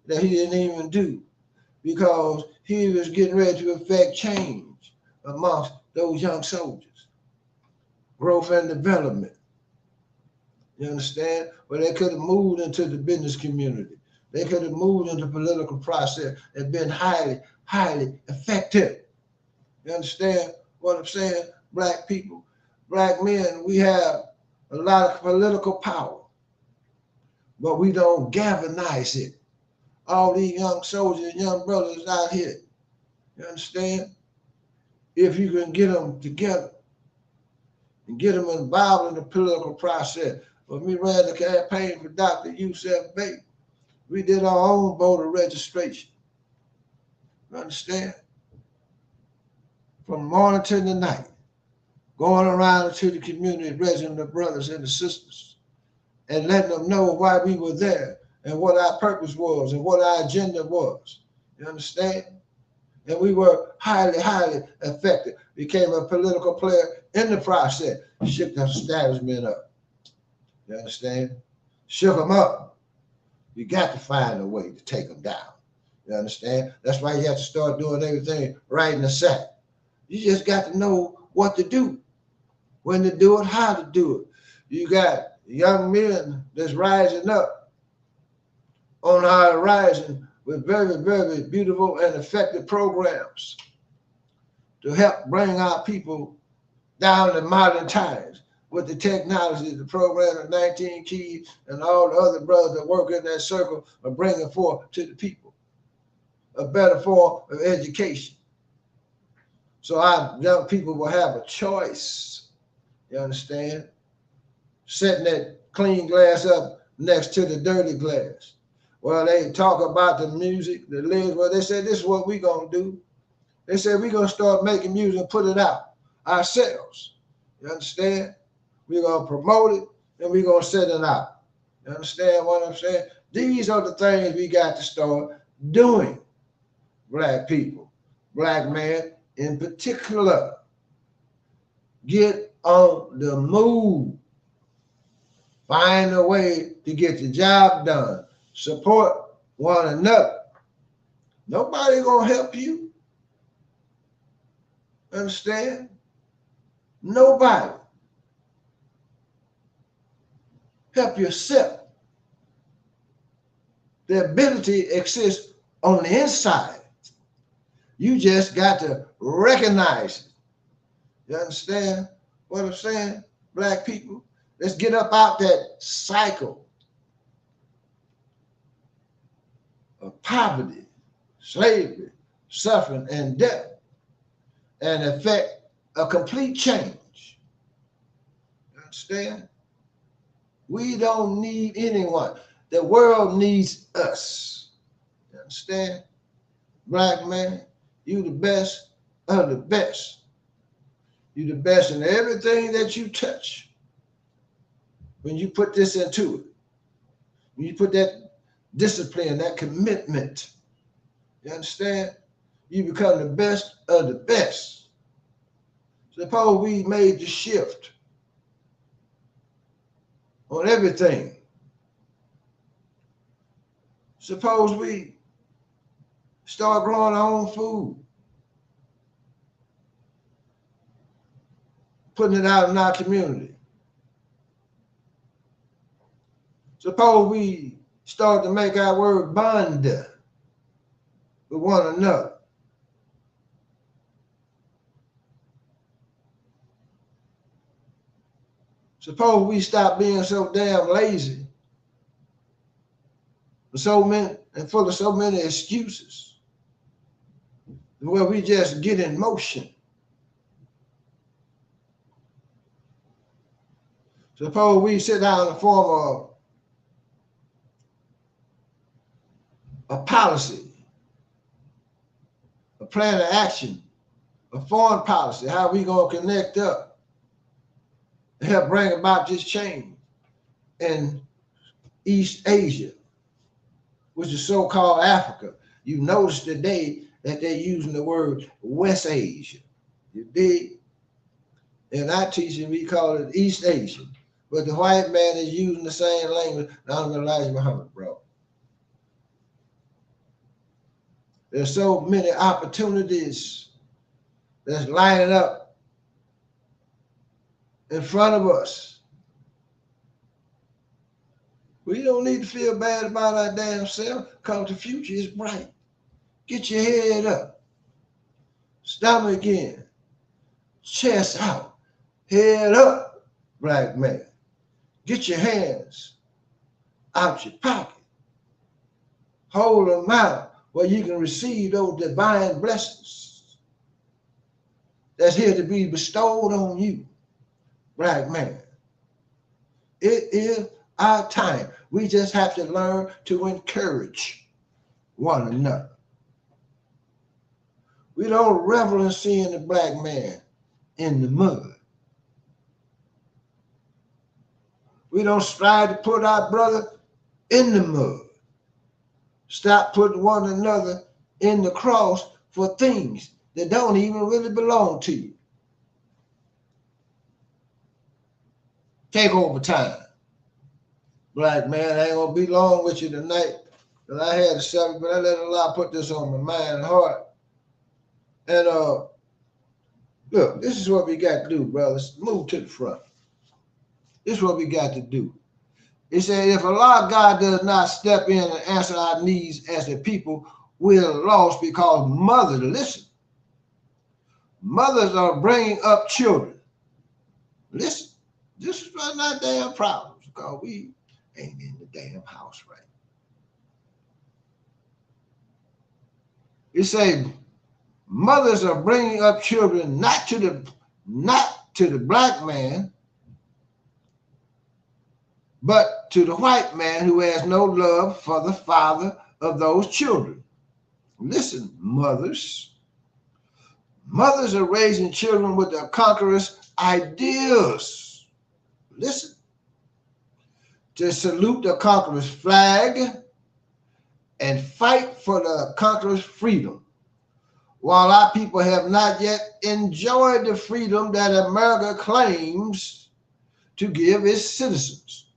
that he didn't even do, because he was getting ready to effect change amongst those young soldiers. Growth and development. You understand? But they could have moved into the business community. They could have moved into the political process and been highly, highly effective. You understand what I'm saying? Black people, black men, we have a lot of political power, but we don't galvanize it. All these young soldiers and young brothers out here, you understand? If you can get them together and get them involved in the political process. When we ran the campaign for Dr. Yusef Bey, we did our own voter registration. You understand? From morning to the night, going around to the community, raising the brothers and the sisters, and letting them know why we were there and what our purpose was and what our agenda was. You understand? And we were highly, highly effective. Became a political player in the process. Shook the establishment up. You understand? Shook them up. You got to find a way to take them down. You understand? That's why you have to start doing everything right in the sack. You just got to know what to do, when to do it, how to do it. You got young men that's rising up on our horizon with very, very beautiful and effective programs to help bring our people down to modern times with the technology, the program of 19 Keys and all the other brothers that work in that circle are bringing forth to the people a better form of education. So our young people will have a choice, you understand? Setting that clean glass up next to the dirty glass. Well, they talk about the music, the lyrics. Well, they said, this is what we're going to do. They said, we're going to start making music and put it out ourselves. You understand? We're going to promote it and we're going to set it out. You understand what I'm saying? These are the things we got to start doing, black people. black man in particular, get on the move. Find a way to get the job done. Support one another. Nobody gonna help you. Understand? Nobody. Help yourself. The ability exists on the inside. You just got to recognize it. You understand what I'm saying, black people? Let's get up out that cycle of poverty, slavery, suffering, and death, and effect a complete change. You understand? We don't need anyone. The world needs us. You understand? Black man, you the best of the best. You the best in everything that you touch. When you put this into it, when you put that discipline, that commitment, you understand? You become the best of the best. Suppose we made the shift on everything. Suppose we start growing our own food, putting it out in our community. Suppose we start to make our word bond with one another. Suppose we stop being so damn lazy, so many and full of so many excuses, where we just get in motion. Suppose we sit down and form a policy, a plan of action, a foreign policy, how we gonna connect up and help bring about this change in East Asia, which is so-called Africa. You notice today that they're using the word West Asia. You dig? In our teaching, we call it East Asia. But the white man is using the same language. Now I'm gonna Elijah Muhammad, bro. There's so many opportunities that's lining up in front of us. We don't need to feel bad about our damn self because the future is bright. Get your head up, stomach in, chest out, head up, black man. Get your hands out your pocket. Hold them out where you can receive those divine blessings that's here to be bestowed on you, black man. It is our time. We just have to learn to encourage one another. We don't revel in seeing the black man in the mud. We don't strive to put our brother in the mud. Stop putting one another in the cross for things that don't even really belong to you. Take over time. Black man, I ain't gonna be long with you tonight. Because I had a subject, but I let Allah put this on my mind and heart. And look, this is what we got to do, brothers. Move to the front. This is what we got to do. It said, if Allah God does not step in and answer our needs as a people, we're lost because mothers, listen, mothers are bringing up children. Listen, this is one of our damn problems because we ain't in the damn house right. It says, mothers are bringing up children not to the black man, but to the white man who has no love for the father of those children. Listen, mothers. Mothers are raising children with the conqueror's ideals. Listen. To salute the conqueror's flag and fight for the conqueror's freedom, while our people have not yet enjoyed the freedom that America claims to give its citizens.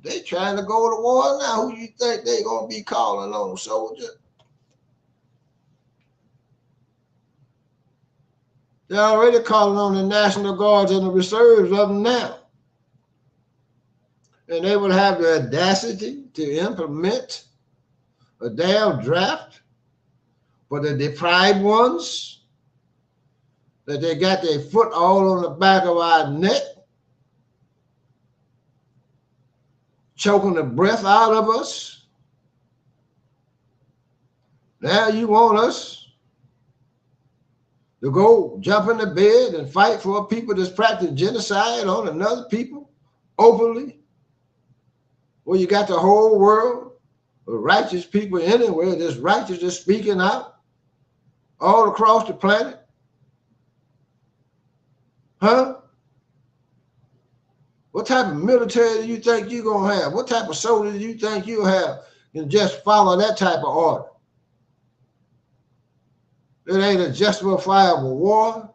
They trying to go to war now. Who you think they gonna be calling on, soldier? They're already calling on the National Guards and the reserves of them now. And they would have the audacity to implement a damn draft for the deprived ones, that they got their foot all on the back of our neck, choking the breath out of us. Now you want us to go jump in the bed and fight for people that's practicing genocide on another people openly? Well, you got the whole world of righteous people anywhere that's righteous, that's speaking out all across the planet. Huh? What type of military do you think you're going to have? What type of soldier do you think you'll have and just follow that type of order? It ain't a justifiable war.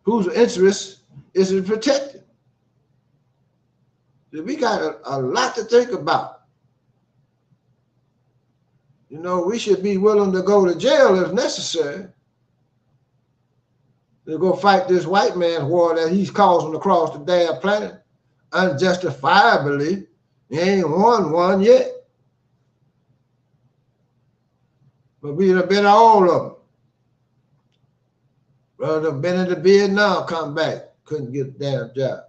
Whose interest is it protected? We got a lot to think about. You know, we should be willing to go to jail if necessary to go fight this white man's war that he's causing across the damn planet unjustifiably. He ain't won one yet. But we'd have been all of them. Brother been into Vietnam, come back, couldn't get a damn job.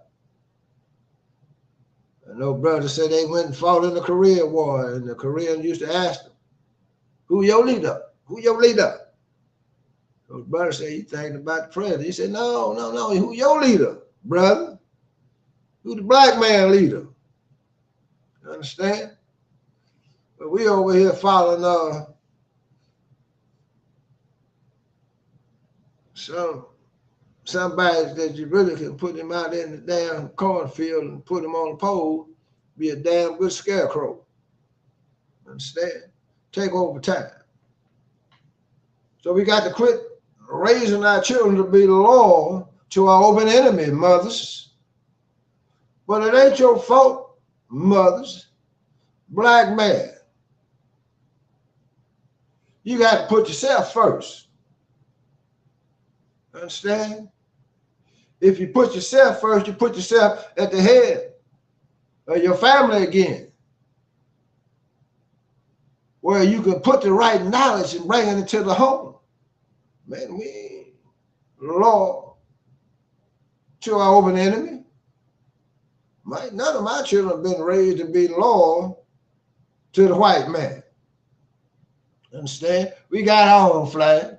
I know brothers said they went and fought in the Korean War, and the Koreans used to ask them, who your leader? Who your leader? Those brothers say, you thinking about the president. He said, no, who your leader, brother? Who the black man leader? You understand? But we over here following somebody that you really can put him out in the damn cornfield and put him on a pole, be a damn good scarecrow. Understand? Take over time. So we got to quit raising our children to be loyal to our open enemy, mothers. But it ain't your fault, mothers. Black man, you got to put yourself first. Understand? If you put yourself first, you put yourself at the head of your family again, where you can put the right knowledge and bring it into the home. Man, we loyal to our open enemy. None of my children have been raised to be loyal to the white man. Understand? We got our own flag.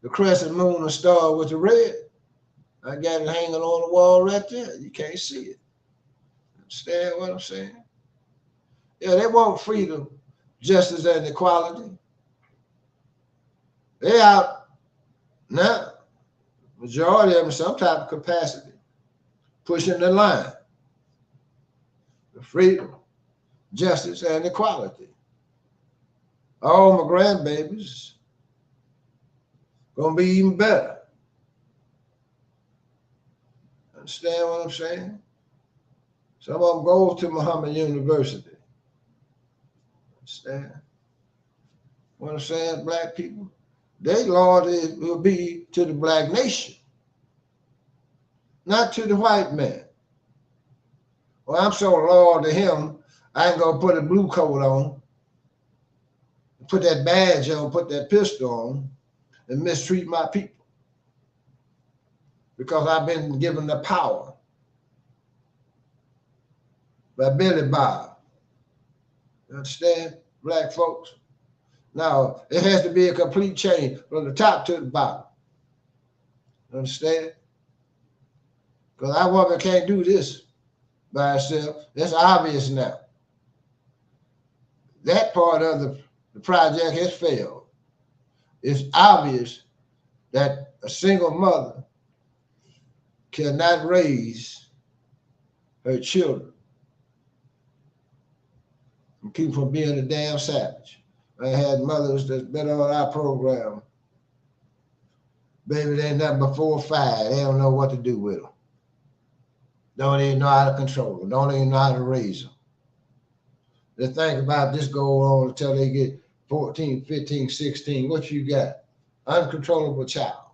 The crescent moon and star with the red. I got it hanging on the wall right there. You can't see it. Understand what I'm saying? Yeah, they want freedom, justice, and equality. They out now. Majority of them in some type of capacity, pushing the line. The freedom, justice, and equality. All my grandbabies gonna be even better. Understand what I'm saying? Some of them go to Muhammad University. Understand what I'm saying, black people? Their loyalty will be to the black nation, not to the white man. Well, I'm so loyal to him, I ain't gonna put a blue coat on, put that badge on, put that pistol on, and mistreat my people. Because I've been given the power by Billy Bob. You understand, black folks? Now, it has to be a complete change from the top to the bottom. You understand? Because our woman can't do this by herself. It's obvious now. That part of the project has failed. It's obvious that a single mother cannot raise her children and keep from being a damn savage. I had mothers that's been on our program. Baby, they're nothing but 4 or 5. They don't know what to do with them. Don't even know how to control them. Don't even know how to raise them. They think about this go on until they get 14, 15, 16. What you got? Uncontrollable child.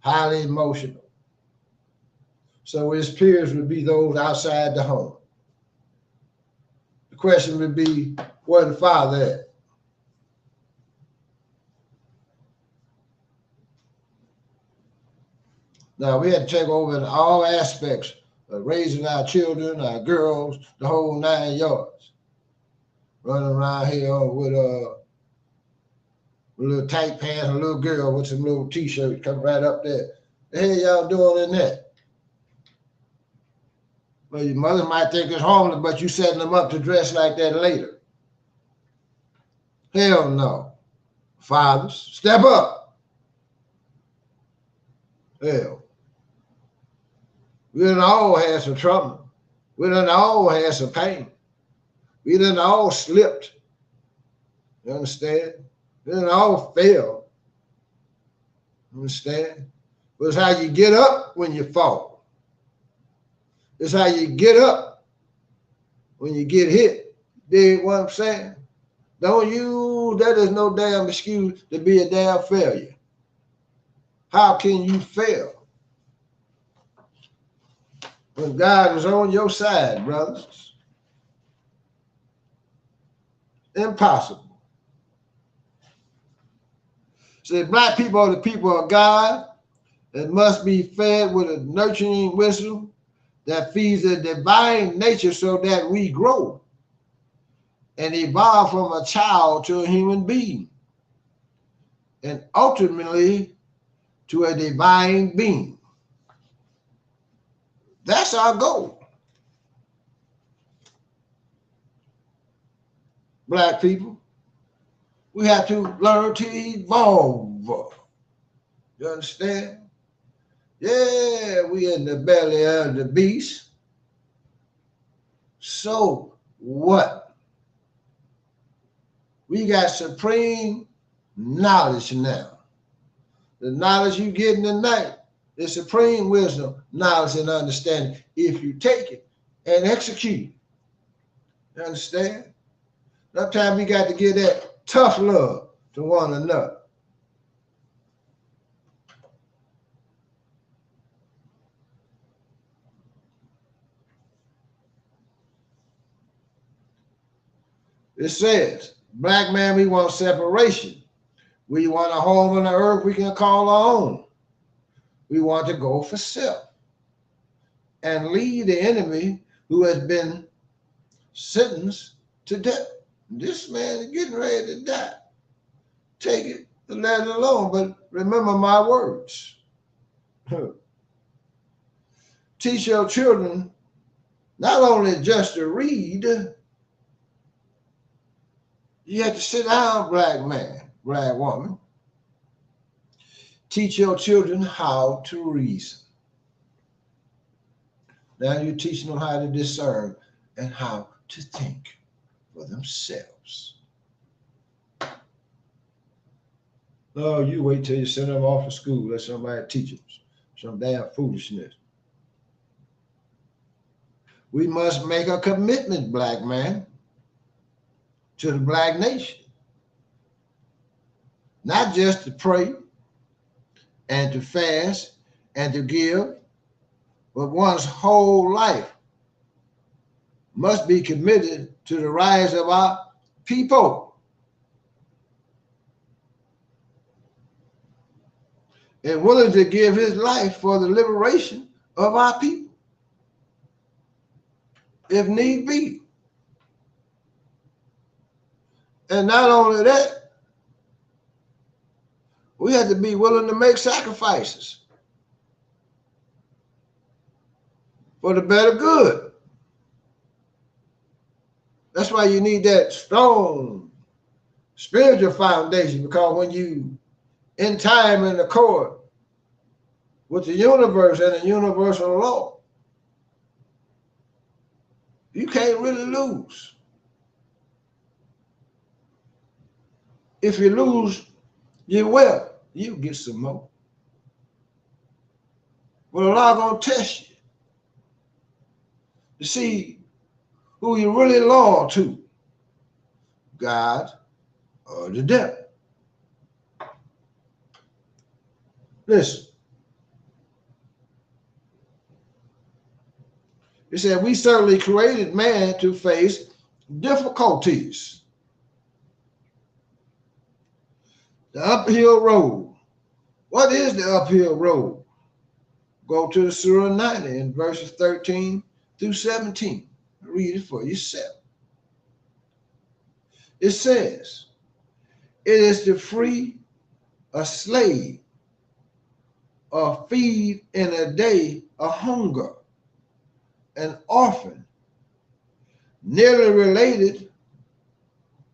Highly emotional. So his peers would be those outside the home. The question would be, where the father at? Now, we had to take over in all aspects of raising our children, our girls, the whole 9 yards. Running around here with a little tight pants, a little girl with some little t-shirt come right up there. The hell y'all doing in that? Well, your mother might think it's harmless, but you setting them up to dress like that later. Hell no. Fathers, step up. Hell. We done all had some trouble. We done all had some pain. We done all slipped. You understand? We done all failed. You understand? But it's how you get up when you fall. It's how you get up when you get hit. Dig what I'm saying? Don't use that as no damn excuse to be a damn failure. How can you fail when God is on your side, brothers? Impossible. See, black people are the people of God and must be fed with a nurturing wisdom that feeds the divine nature so that we grow and evolve from a child to a human being and ultimately to a divine being. That's our goal. Black people, we have to learn to evolve. You understand? Yeah, we in the belly of the beast. So what? We got supreme knowledge now. The knowledge you get in the night is supreme wisdom, knowledge, and understanding if you take it and execute it. You understand? Sometimes we got to give that tough love to one another. It says, black man, we want separation. We want a home on the earth we can call our own. We want to go for self and lead the enemy who has been sentenced to death. This man is getting ready to die. Take it and let it alone, but remember my words. Teach your children not only just to read, you have to sit down, black man, black woman. Teach your children how to reason. Now you're teaching them how to discern and how to think for themselves. No, you wait till you send them off to school. Let somebody teach them some damn foolishness. We must make a commitment, black man, to the black nation. Not just to pray and to fast and to give, but one's whole life must be committed to the rise of our people and willing to give his life for the liberation of our people, if need be. And not only that, we have to be willing to make sacrifices for the better good. That's why you need that strong spiritual foundation, because when you in time in accord with the universe and the universal law, you can't really lose. If you lose your wealth, you get some more. But Allah gonna test you to see who you really loyal to, God or the devil. Listen, it said we certainly created man to face difficulties. The uphill road. What is the uphill road? Go to the Surah 90 in verses 13 through 17. Read it for yourself. It says, it is to free a slave or feed in a day a hunger, an orphan, nearly related,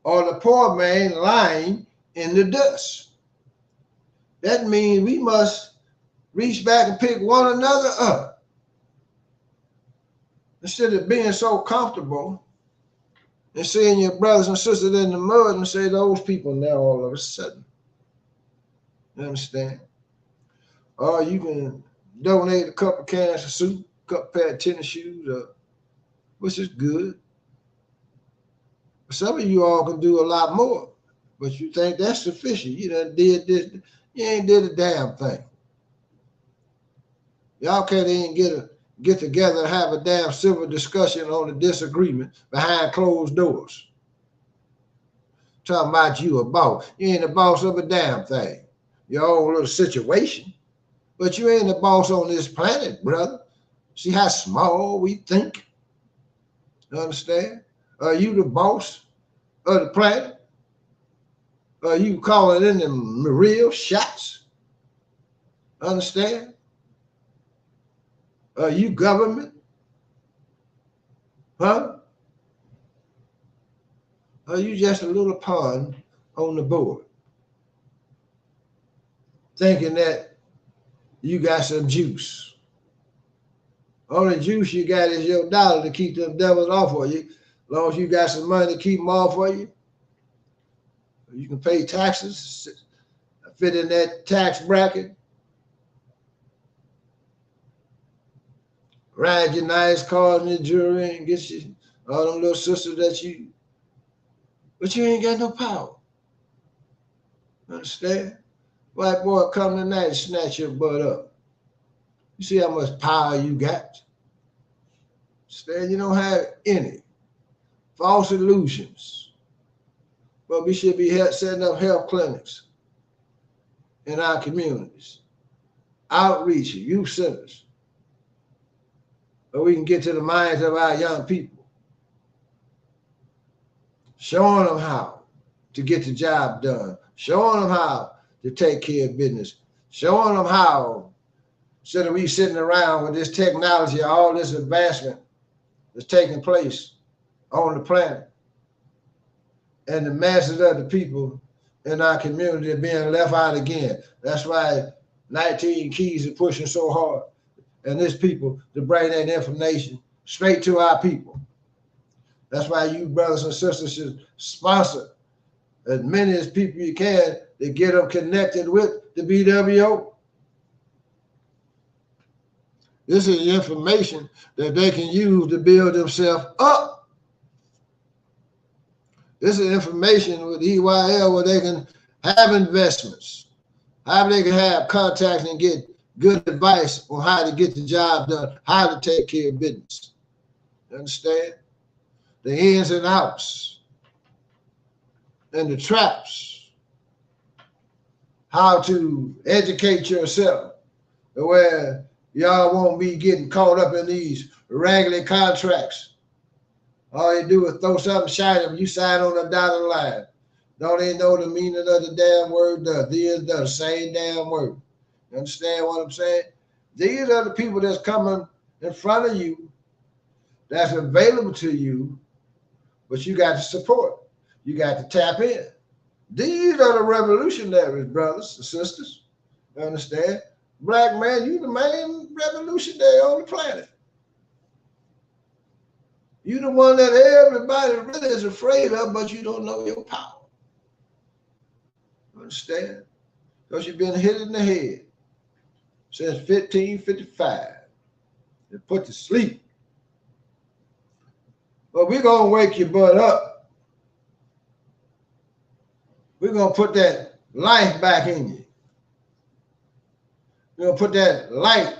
or the poor man lying in the dust. That means we must reach back and pick one another up. Instead of being so comfortable and seeing your brothers and sisters in the mud and say those people now all of a sudden. You understand? Or you can donate a couple cans of soup, a couple pair of tennis shoes, which is good. Some of you all can do a lot more, but you think that's sufficient. You done did this. You ain't did a damn thing. Y'all can't even get together and have a damn civil discussion on a disagreement behind closed doors. Talking about you a boss. You ain't the boss of a damn thing. Your own little situation. But you ain't the boss on this planet, brother. See how small we think? You understand? Are you the boss of the planet? Are you calling in the real shots? Understand? Are you government? Huh? Are you just a little pawn on the board? Thinking that you got some juice. Only juice you got is your dollar to keep them devils off of you. As long as you got some money to keep them off for you, you can pay taxes, fit in that tax bracket, ride your nice cars and your jewelry and get you all them little sisters that you, but you ain't got no power. Understand? White boy come tonight and snatch your butt up. You see how much power you got? Understand? You don't have any. False illusions. But we should be setting up health clinics in our communities, outreach, youth centers, so we can get to the minds of our young people, showing them how to get the job done, showing them how to take care of business, showing them how, instead of we sitting around with this technology, all this advancement that's taking place on the planet, and the masses of the people in our community are being left out again. That's why 19 Keys are pushing so hard, and this people to bring that information straight to our people. That's why you brothers and sisters should sponsor as many as people you can to get them connected with the BWO. This is information that they can use to build themselves up. This is information with EYL where they can have investments, how they can have contacts and get good advice on how to get the job done, how to take care of business. You understand? The ins and outs and the traps, how to educate yourself where y'all won't be getting caught up in these raggedy contracts. All you do is throw something shiny and you sign on the dotted line. Don't even know the meaning of the damn word, the same damn word. You understand what I'm saying? These are the people that's coming in front of you, that's available to you, but you got to support. You got to tap in. These are the revolutionaries, brothers and sisters. You understand? Black man, you the main revolutionary on the planet. You the one that everybody really is afraid of, but you don't know your power. Understand? Because you've been hit in the head since 1555 and put to sleep. But we're going to wake your butt up. We're going to put that life back in you. We're going to put that light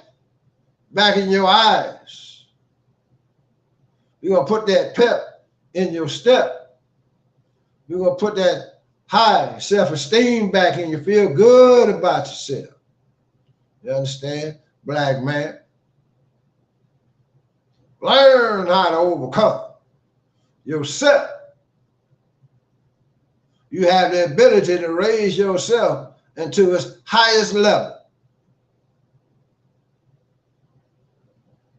back in your eyes. We're going to put that pep in your step. We're going to put that high self-esteem back in you. Feel good about yourself. You understand? Black man. Learn how to overcome yourself. You have the ability to raise yourself into its highest level.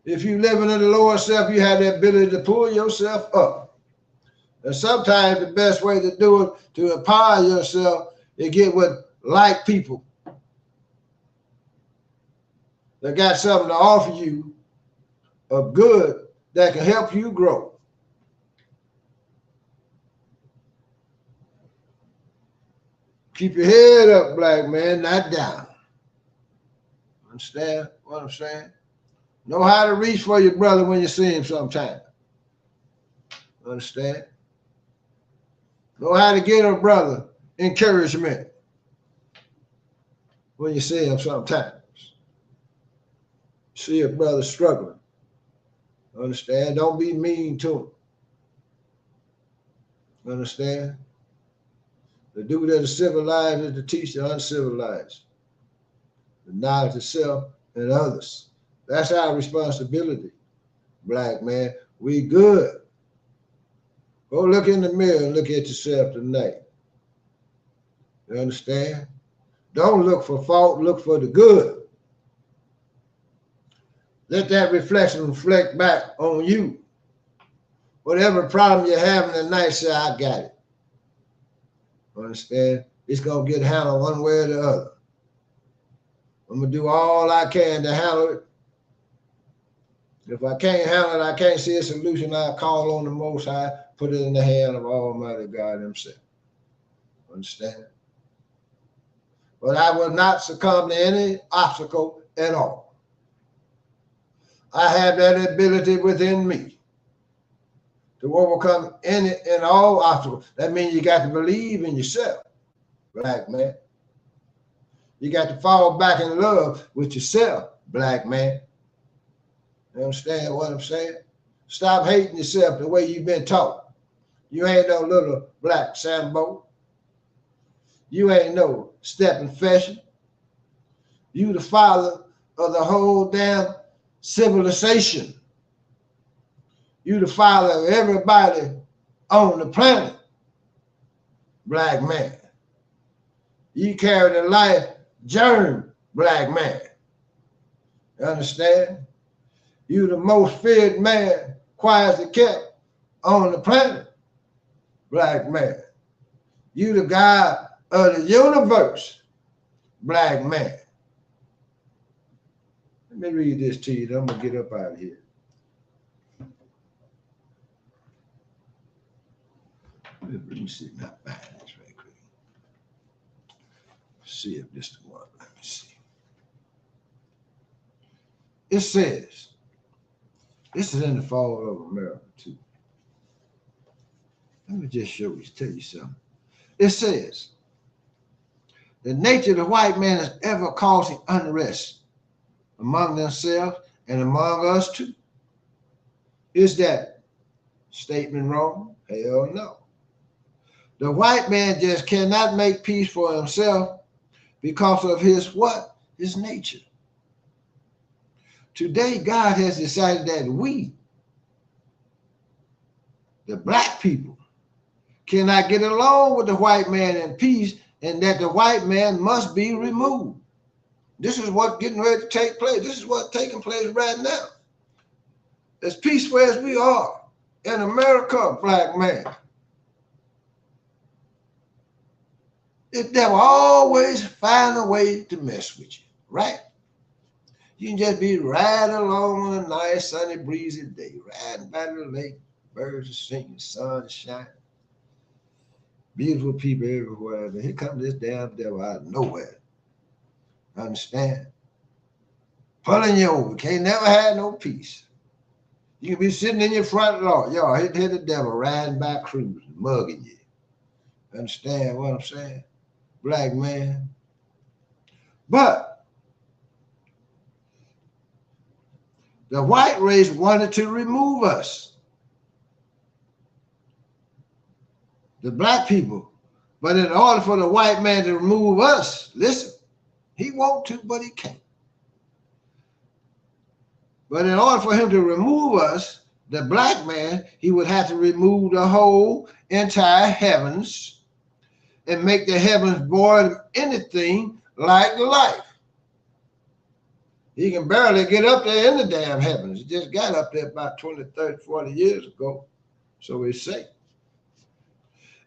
If you're living in the lower self, you have the ability to pull yourself up. And sometimes the best way to do it, to empower yourself, is get with like people that got something to offer you of good that can help you grow. Keep your head up, black man, not down. Understand what I'm saying? Know how to reach for your brother when you see him sometime. Understand? Know how to get a brother encouragement when you see him sometimes. See a brother struggling. Understand? Don't be mean to him. Understand? The duty of the civilized is to teach the uncivilized the knowledge of self and others. That's our responsibility, black man. We good. Go look in the mirror and look at yourself tonight. You understand? Don't look for fault, look for the good. Let that reflection reflect back on you. Whatever problem you're having tonight, say, I got it. Understand? It's going to get handled one way or the other. I'm going to do all I can to handle it. If I can't handle it, I can't see a solution, I'll call on the Most High, put it in the hand of Almighty God himself. Understand? But I will not succumb to any obstacle at all. I have that ability within me to overcome any and all obstacles. That means you got to believe in yourself, black man. You got to fall back in love with yourself, black man. You understand what I'm saying? Stop hating yourself the way you've been taught. You ain't no little black Sambo. You ain't no stepping fashion. You the father of the whole damn civilization. You the father of everybody on the planet, black man. You carry the life germ, black man. You understand? You the most feared man, quietly kept on the planet, black man. You the God of the universe, black man. Let me read this to you, then I'm going to get up out of here. Let me see, not find this right quick. See if this is the one. Let me see. It says, this is in the fall of America too. Let me just tell you something. It says, the nature of the white man is ever causing unrest among themselves and among us too. Is that statement wrong? Hell no. The white man just cannot make peace for himself because of his what? His nature. Today, God has decided that we, the black people, cannot get along with the white man in peace, and that the white man must be removed. This is what's getting ready to take place. This is what's taking place right now. As peaceful as we are in America, black man, the devil always find a way to mess with you, right? You can just be riding along on a nice, sunny, breezy day, riding by the lake, birds are singing, sun is shining. beautiful people everywhere. And here comes this damn devil out of nowhere. Understand? Pulling you over. Can't never have no peace. You can be sitting in your front lawn. Y'all, here the devil riding by cruising, mugging you. Understand what I'm saying? Black man. But the white race wanted to remove us. The black people. But in order for the white man to remove us, listen, he wants to, but he can't. But in order for him to remove us, the black man, he would have to remove the whole entire heavens and make the heavens void of anything like life. He can barely get up there in the damn heavens. He just got up there about 20, 30, 40 years ago. So we say.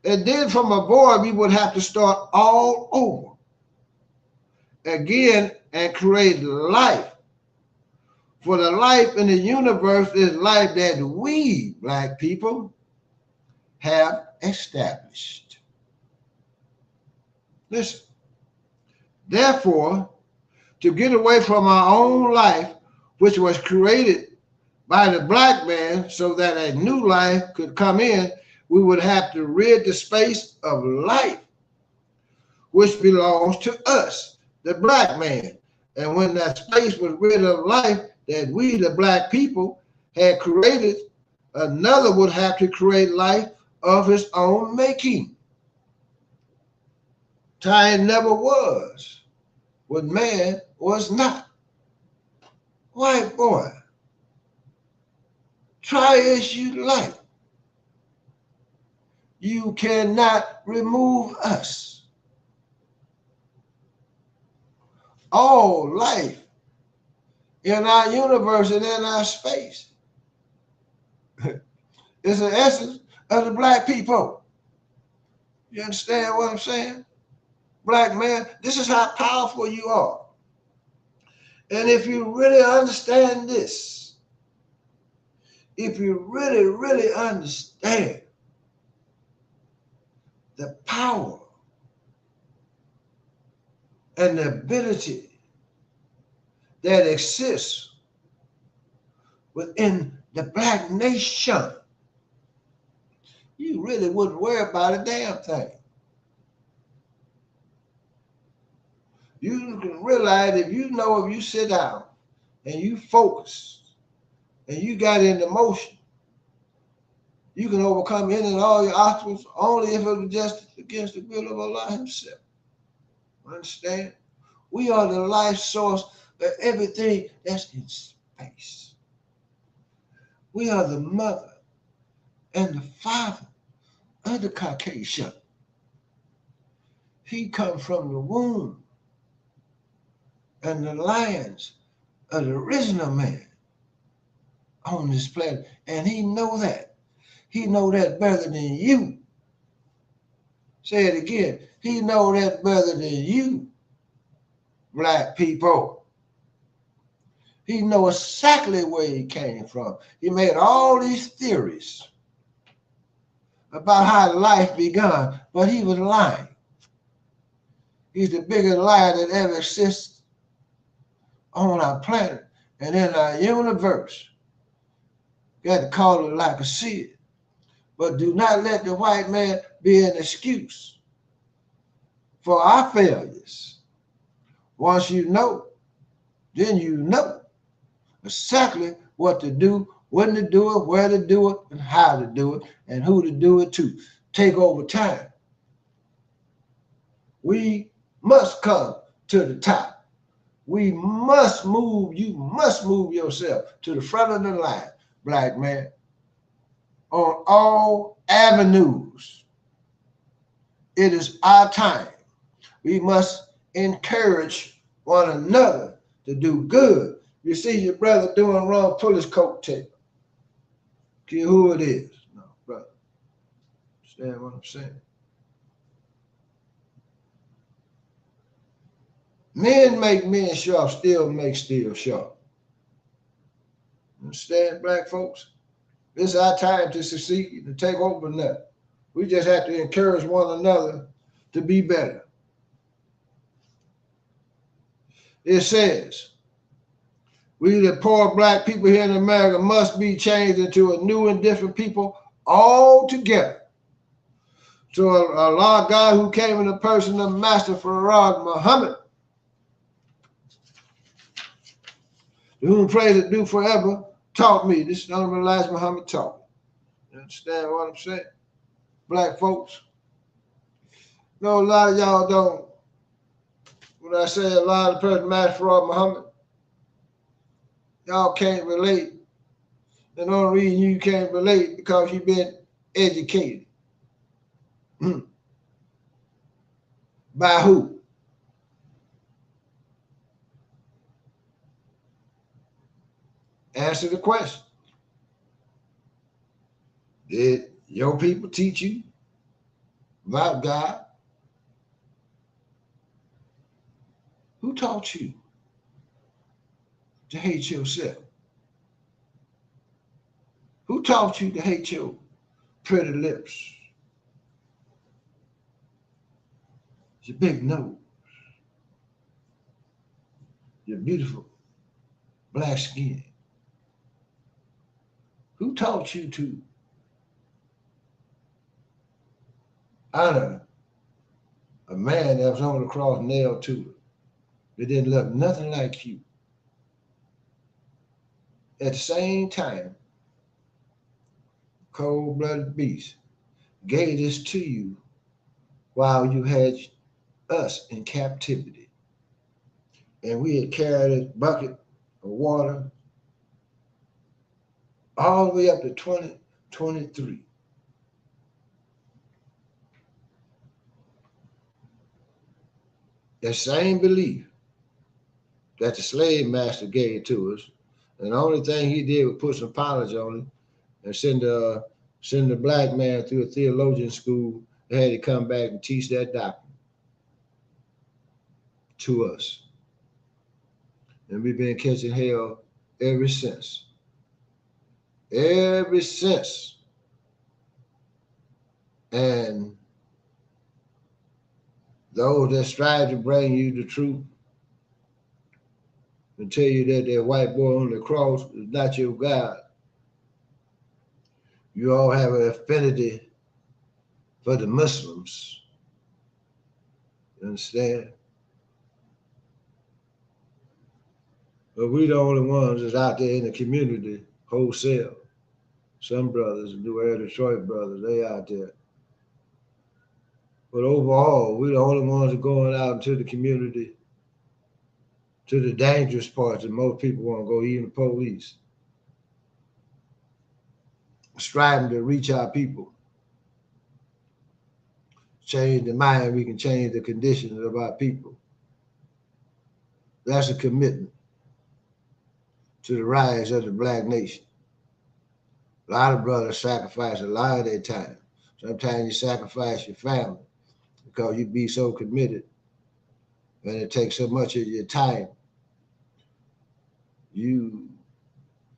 And then from a void, we would have to start all over again and create life. For the life in the universe is life that we, black people, have established. Listen. Therefore, to get away from our own life, which was created by the black man so that a new life could come in, we would have to rid the space of life, which belongs to us, the black man. And when that space was rid of life that we, the black people, had created, another would have to create life of his own making. Time never was what man was not. White boy, try as you like. You cannot remove us. All life in our universe and in our space is the essence of the black people. You understand what I'm saying? Black man, this is how powerful you are. And if you really understand this, if you really, really understand the power and the ability that exists within the black nation, you really wouldn't worry about a damn thing. You can realize if you sit down and you focus and you got into motion, you can overcome any and all your obstacles only if it was just against the will of Allah himself. Understand? We are the life source of everything that's in space. We are the mother and the father of the Caucasian. He comes from the womb and the lions of the original man on this planet. And he know that. He know that better than you. Say it again. He know that better than you, black people. He know exactly where he came from. He made all these theories about how life began, but he was lying. He's the biggest liar that ever exists on our planet and in our universe. You got to call it like I see it. But do not let the white man be an excuse for our failures. Once you know, then you know exactly what to do, when to do it, where to do it, and how to do it, and who to do it to. Take over time. We must come to the top. We must move, you must move yourself to the front of the line, black man, on all avenues. It is our time. We must encourage one another to do good. You see your brother doing wrong, pull his coat tail. Care who it is. No, brother. Understand what I'm saying? Men make men sharp, still make steel sharp. Understand, black folks? This is our time to succeed, to take over now. We just have to encourage one another to be better. It says, we, the poor black people here in America, must be changed into a new and different people altogether. So Allah God, who came in the person of Master Farad Muhammad, to whom praise is due forever, taught me. This is Honorable Elijah Muhammad taught me. You understand what I'm saying? Black folks. No, a lot of y'all don't. When I say a lot of the person Master Farad Muhammad, y'all can't relate. And the only reason you can't relate because you've been educated. By who? Answer the question. Did your people teach you about God? Who taught you to hate yourself? Who taught you to hate your pretty lips, your big nose, your beautiful black skin? Who taught you to honor a man that was on the cross nailed to it, that didn't look nothing like you? At the same time, cold-blooded beast gave this to you while you had us in captivity. And we had carried a bucket of water all the way up to 2023. That same belief that the slave master gave to us, and the only thing he did was put some polish on it and send the black man through a theologian school that had to come back and teach that doctrine to us. And we've been catching hell ever since. Ever since. And those that strive to bring you the truth and tell you that that white boy on the cross is not your God. You all have an affinity for the Muslims. You understand? But we the only ones that's out there in the community wholesale. Some brothers, New Era Detroit brothers, they out there. But overall, we're the only ones that are going out into the community to the dangerous parts that most people won't go, even the police. Striving to reach our people. Change the mind, we can change the conditions of our people. That's a commitment to the rise of the black nation. A lot of brothers sacrifice a lot of their time. Sometimes you sacrifice your family because you be so committed and it takes so much of your time. You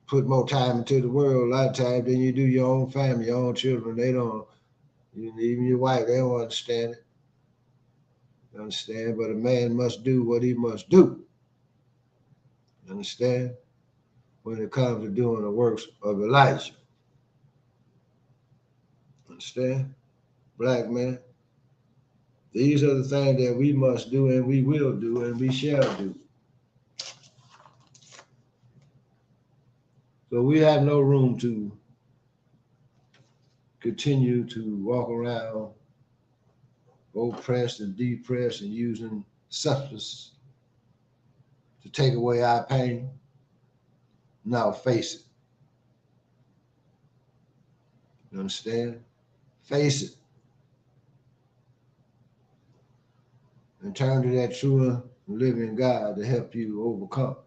put more time into the world a lot of times than you do your own family, your own children. They don't, even your wife, they don't understand it. You understand? But a man must do what he must do. You understand? When it comes to doing the works of Elijah. Understand? Black man. These are the things that we must do and we will do and we shall do. So we have no room to continue to walk around oppressed and depressed and using substance to take away our pain. Now face it. You understand? Face it. And turn to that true and living God to help you overcome.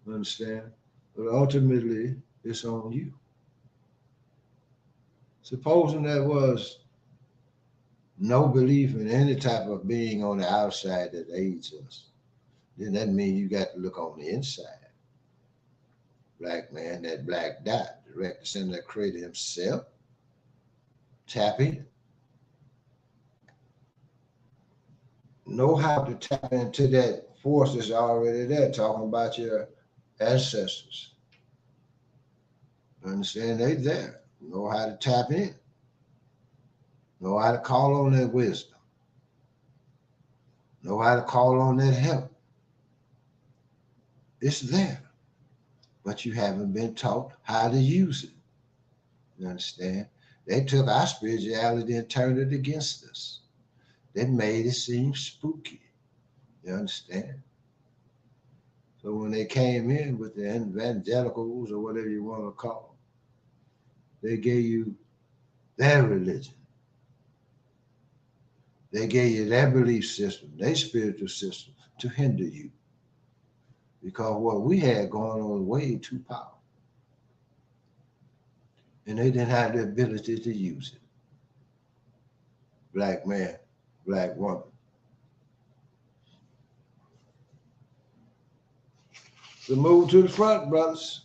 You understand? But ultimately, it's on you. Supposing there was no belief in any type of being on the outside that aids us, then that means you got to look on the inside. Black man, that black dot, direct descendant of the Creator himself. Tap in. Know how to tap into that force that's already there, talking about your ancestors. Understand they there. Know how to tap in. Know how to call on that wisdom. Know how to call on that help. It's there. But you haven't been taught how to use it. You understand? They took our spirituality and turned it against us. They made it seem spooky. You understand? So when they came in with the evangelicals or whatever you want to call them, they gave you their religion. They gave you their belief system, their spiritual system to hinder you. Because what we had going on was way too powerful. And they didn't have the ability to use it. Black man, black woman. So move to the front, brothers.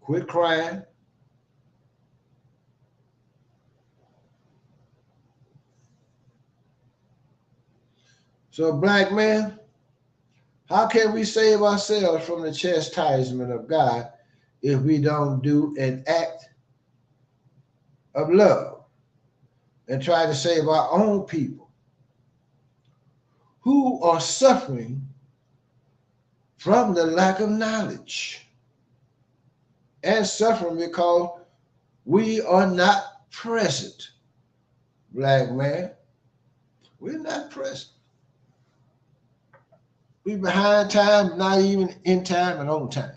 Quit crying. So, black man, how can we save ourselves from the chastisement of God if we don't do an act of love and try to save our own people who are suffering from the lack of knowledge and suffering because we are not present? Black man, we're not present. We behind time, not even in time and on time.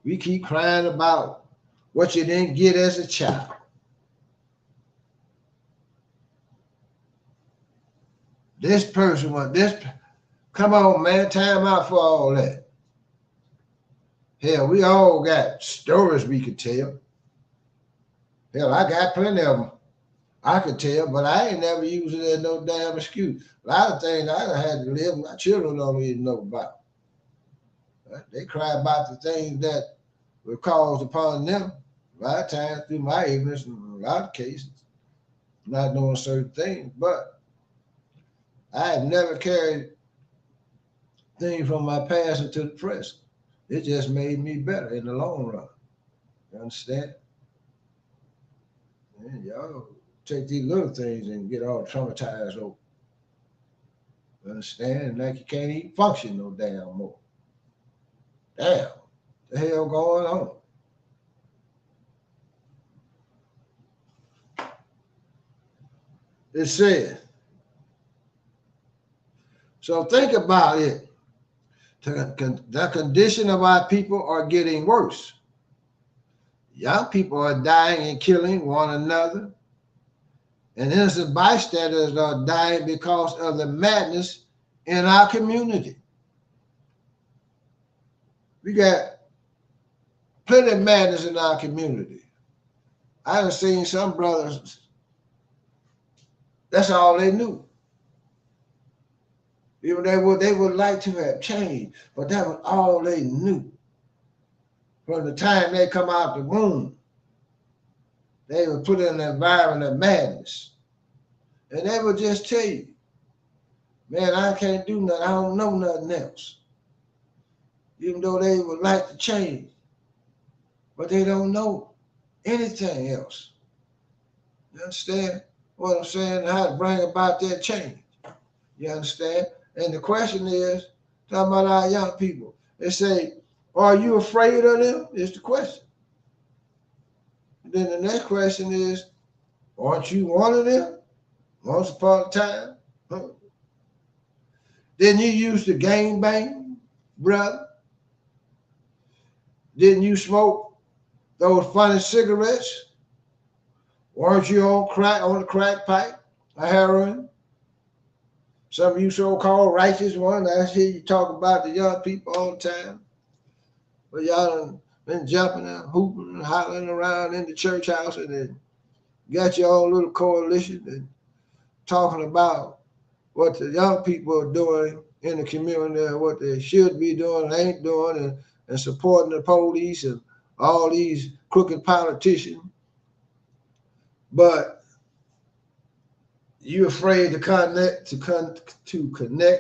We keep crying about what you didn't get as a child. This person want this. Come on, man, time out for all that. Hell, we all got stories we could tell. Hell, I got plenty of them I could tell, but I ain't never used it as no damn excuse. A lot of things I done had to live, my children don't even know about. Right? They cry about the things that were caused upon them. A lot of times through my ignorance, in a lot of cases, not knowing certain things. But I have never carried things from my past into the present. It just made me better in the long run. You understand? Man, y'all take these little things and get all traumatized over. You understand? Like you can't even function no damn more. Damn, what the hell going on? It says, so think about it. The condition of our people are getting worse. Young people are dying and killing one another. And innocent bystanders are dying because of the madness in our community. We got plenty of madness in our community. I've seen some brothers, that's all they knew. Even they would like to have changed, but that was all they knew. From the time they come out the womb, they were put in an environment of madness. And they would just tell you, man, I can't do nothing. I don't know nothing else. Even though they would like to change, but they don't know anything else. You understand what I'm saying? How to bring about that change. You understand? And the question is, talking about our young people, they say, are you afraid of them? Is the question. And then the next question is, aren't you one of them? Once upon a time. Huh? Didn't you used to gang bang, brother? Didn't you smoke those funny cigarettes? Weren't you on the crack pipe, a heroin? Some of you so-called righteous ones, I hear you talk about the young people all the time. But y'all done been jumping and hooping and hollering around in the church house and then got your own little coalition and talking about what the young people are doing in the community and what they should be doing and ain't doing and and supporting the police and all these crooked politicians, but you're afraid to connect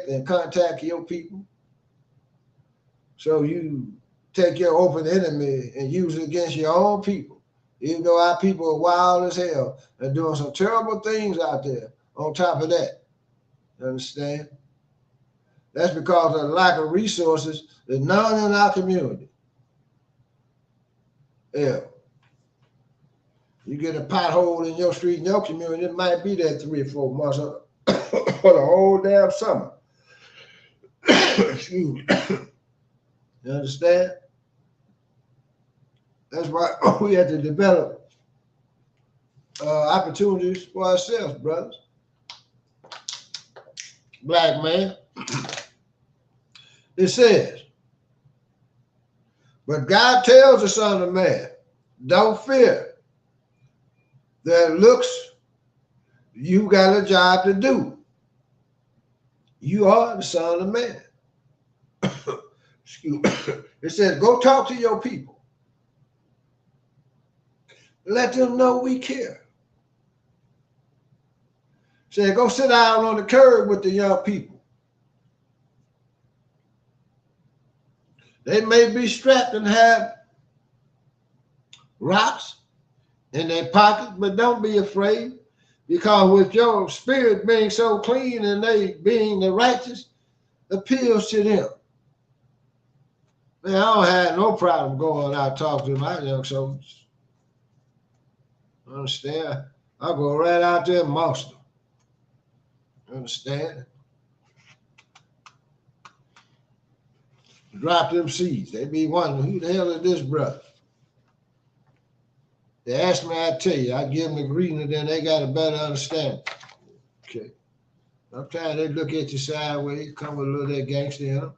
and contact your people. So you take your open enemy and use it against your own people. Even though our people are wild as hell and doing some terrible things out there on top of that. You understand? That's because of the lack of resources. There's none in our community. Yeah. You get a pothole in your street in your community, it might be there 3 or 4 months for the whole damn summer. Excuse me. You understand? That's why we have to develop opportunities for ourselves, brothers. Black man. It says, but God tells the Son of Man, don't fear. That looks, you got a job to do. You are the Son of Man. Excuse me. It says, go talk to your people. Let them know we care. It says, go sit down on the curb with the young people. They may be strapped and have rocks in their pockets, but don't be afraid, because with your spirit being so clean and they being the righteous appeals to them. Man, I don't have no problem going out talking to my young soldiers. Understand? I'll go right out there amongst them. Understand? Drop them seeds. They be wondering, who the hell is this brother? They ask me, I tell you, I give them the greeting, and then they got a better understanding. Okay. Sometimes they look at you sideways, come with a little of that gangster in them.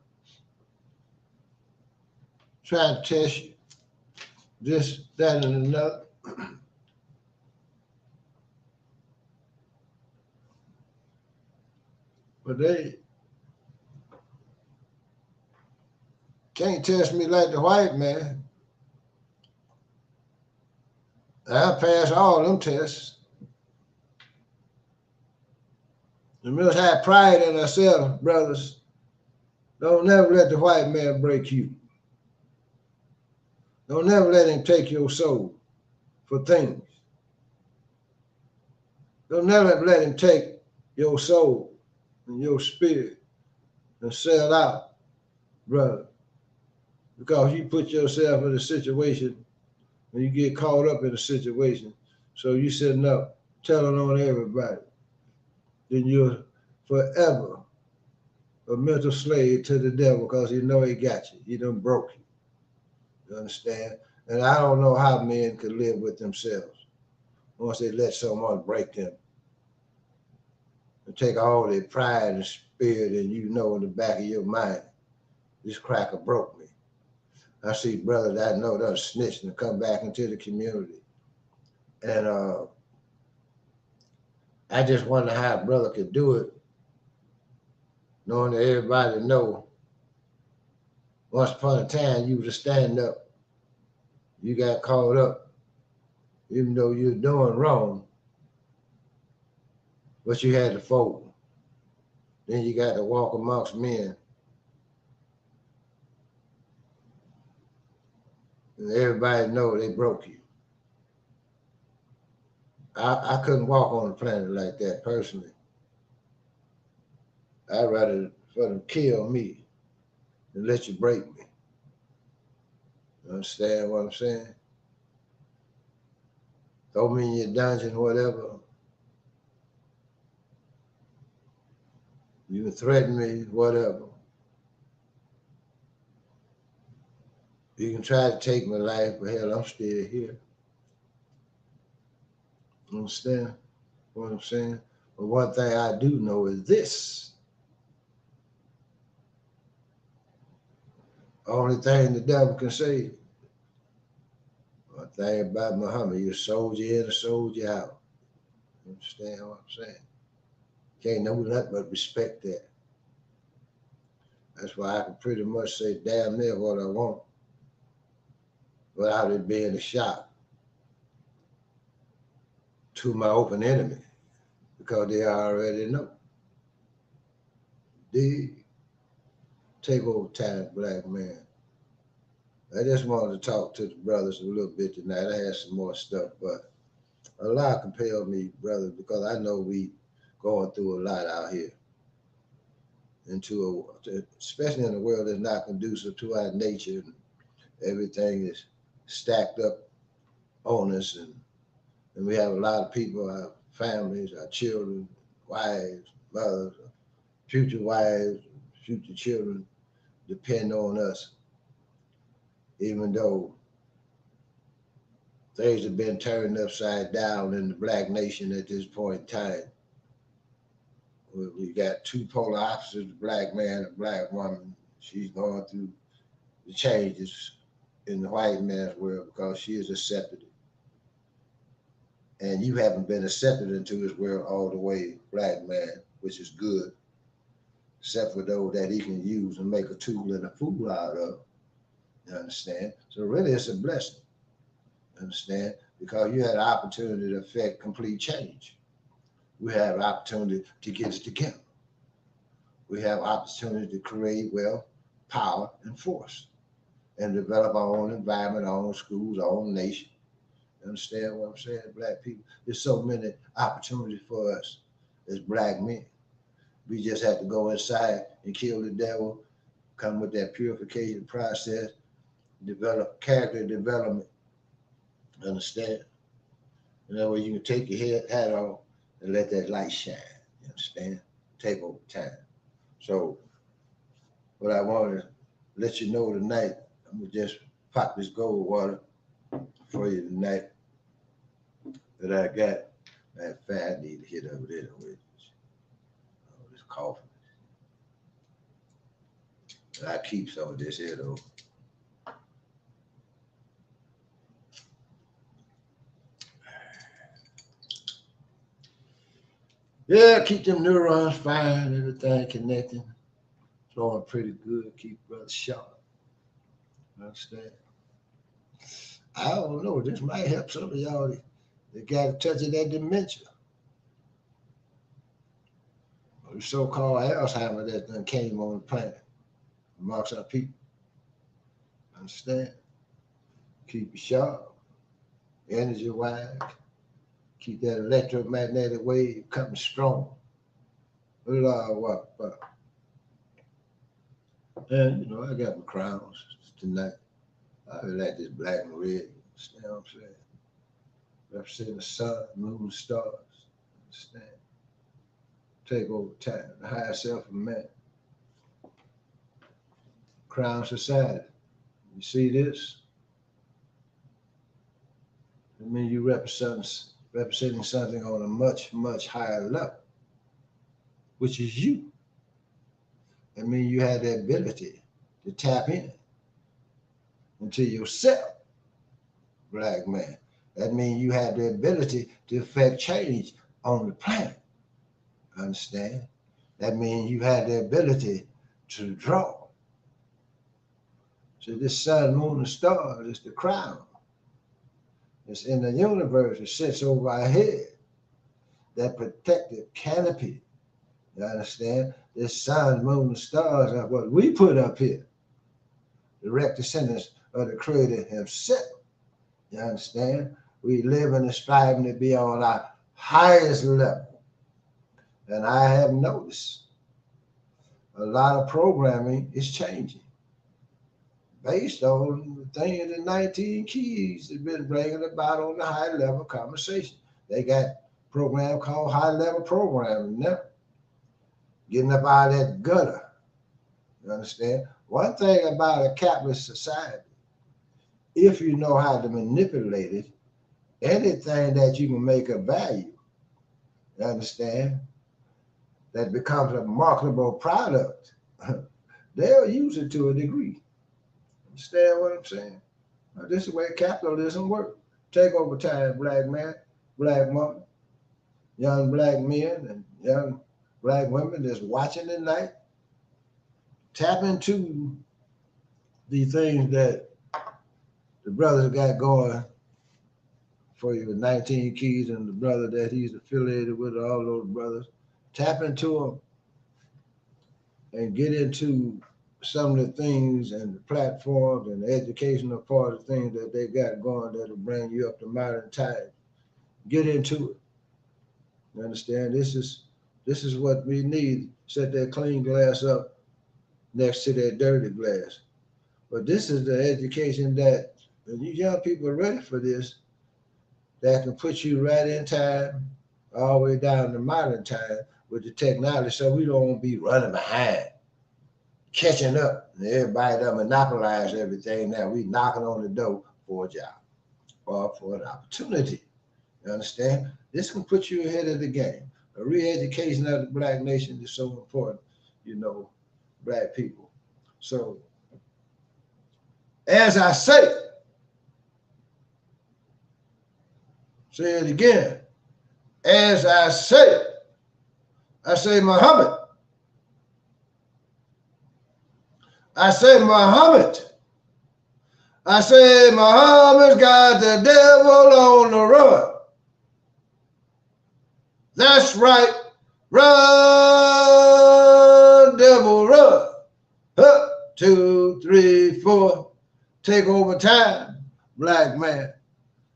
Try to test you. This, that, and another. But they can't test me like the white man. I pass all them tests. We must have pride in ourselves, brothers. Don't never let the white man break you. Don't never let him take your soul for things. Don't never let him take your soul and your spirit and sell out, brother. Because you put yourself in a situation and you get caught up in a situation. So you sitting up telling on everybody. Then you're forever a mental slave to the devil, because he know he got you. He done broke you. You understand? And I don't know how men could live with themselves once they let someone break them and take all their pride and spirit, and you know in the back of your mind, this cracker broke me. I see brothers that I know done snitched and come back into the community. And I just wonder how a brother could do it, knowing that everybody know once upon a time you was a stand up. You got caught up, even though you're doing wrong, but you had to fold. Then you got to walk amongst men. And everybody know they broke you. I couldn't walk on the planet like that personally. I'd rather for them kill me than let you break me. You understand what I'm saying? Throw me in your dungeon, whatever. You can threaten me, whatever. You can try to take my life, but hell, I'm still here. Understand what I'm saying? But one thing I do know is this. Only thing the devil can say. One thing about Muhammad, you're a soldier in, a soldier out. You understand what I'm saying? Can't know nothing but respect that. That's why I can pretty much say damn near what I want without it being a shock to my open enemy, because they already know. They take over time, black man. I just wanted to talk to the brothers a little bit tonight. I had some more stuff, but a lot compelled me, brother, because I know we going through a lot out here. Especially in a world that's not conducive to our nature, and everything is stacked up on us, and we have a lot of people, our families, our children, wives, mothers, future wives, future children depend on us, even though things have been turned upside down in the black nation at this point in time. We got two polar opposites, a black man, a black woman. She's going through the changes in the white man's world because she is accepted. And you haven't been accepted into his world all the way, black man, which is good, except for those that he can use and make a tool and a fool out of. You understand? So really it's a blessing. Understand? Because you had an opportunity to affect complete change. We have an opportunity to get us together. We have opportunity to create wealth, power, and force, and develop our own environment, our own schools, our own nation. You understand what I'm saying, black people? There's so many opportunities for us as black men. We just have to go inside and kill the devil, come with that purification process, develop character development. Understand? In other words, you can take your hat off and let that light shine. You understand? Take over time. So what I want to let you know tonight, I'm going to just pop this gold water for you tonight that I got. That fat I need to hit over there with this coffee. And I keep some of this here though. Yeah, keep them neurons firing, everything connecting, flowing pretty good, keep brother sharp. Understand? I don't know, this might help some of y'all that got a touch of that dementia. The so-called Alzheimer that done came on the planet amongst our people. Understand? Keep it sharp, energy-wise. Keep that electromagnetic wave coming strong. And, I got my crowns tonight. I like this black and red. You understand what I'm saying? Representing the sun, moon, stars. Understand? Take over time, the higher self of man. Crown society. You see this? I mean, you representing something on a much, much higher level, which is you. I mean, you have the ability to tap into yourself, black man. That means you have the ability to affect change on the planet. Understand? That means you have the ability to draw. So this sun, moon, and stars is the crown. It's in the universe. It sits over our head. That protective canopy. You understand? This sun, moon, and stars are what we put up here. Direct descendants of the Creator Himself. You understand? We live and striving to be on our highest level. And I have noticed a lot of programming is changing based on the thing in the 19 keys that have been bringing about on the high level conversation. They got a program called high level programming now. Getting up out of that gutter. You understand? One thing about a capitalist society, if you know how to manipulate it, anything that you can make a value, you understand, that becomes a marketable product, they'll use it to a degree. Understand what I'm saying? Now, this is the way capitalism works. Take over time, black man, black woman, young black men and young black women that's watching tonight. Tap into the things that the brothers got going for you with 19 Keys and the brother that he's affiliated with, all those brothers. Tap into them and get into some of the things and the platforms and the educational part of things that they got going that'll bring you up to modern times. Get into it. You understand? This is what we need. Set that clean glass up next to that dirty glass. But this is the education that you young people are ready for this, that can put you right in time, all the way down to modern time with the technology, so we don't be running behind, catching up. And everybody done monopolize everything. Now we knocking on the door for a job or for an opportunity. You understand? This can put you ahead of the game. A re-education of the black nation is so important, black people. So, as I say it again, as I say Muhammad. I say Muhammad. I say Muhammad's got the devil on the run. That's right. Run, devil, run. Up, 2, 3, 4. Take over time, black man.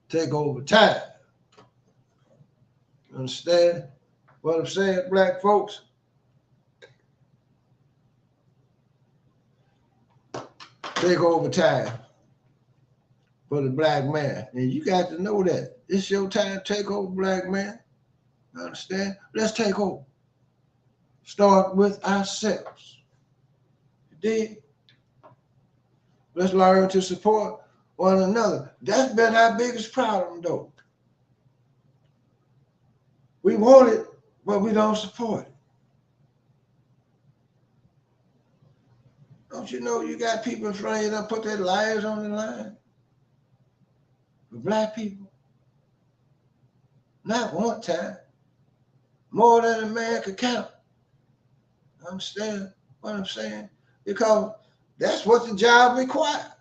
Take over time. Understand what I'm saying, black folks? Take over time for the black man. And you got to know that. It's your time to take over, black man. Understand? Let's take over. Start with ourselves. You dig? Let's learn to support one another. That's been our biggest problem, though. We want it, but we don't support it. Don't you know you got people trying to put their lives on the line? For black people. Not one time. More than a man could count. Understand what I'm saying? Because that's what the job requires.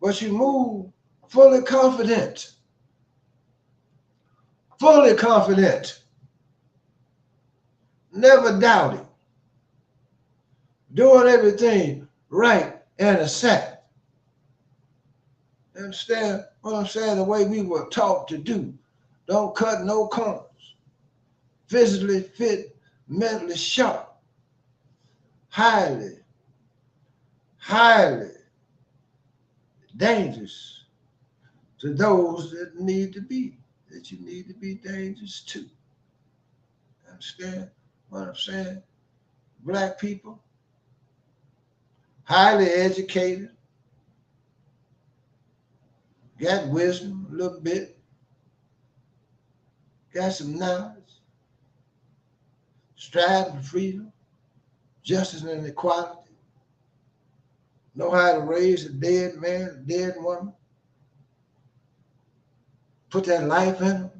But you move fully confident. Fully confident. Never doubting. Doing everything right and accept. Understand what I'm saying? The way we were taught to do. Don't cut no corners. Physically fit, mentally sharp. Highly dangerous to those that you need to be dangerous to. Understand what I'm saying? Black people, highly educated, got wisdom a little bit, got some knowledge, strive for freedom, justice and equality, know how to raise a dead man, a dead woman, put that life in them,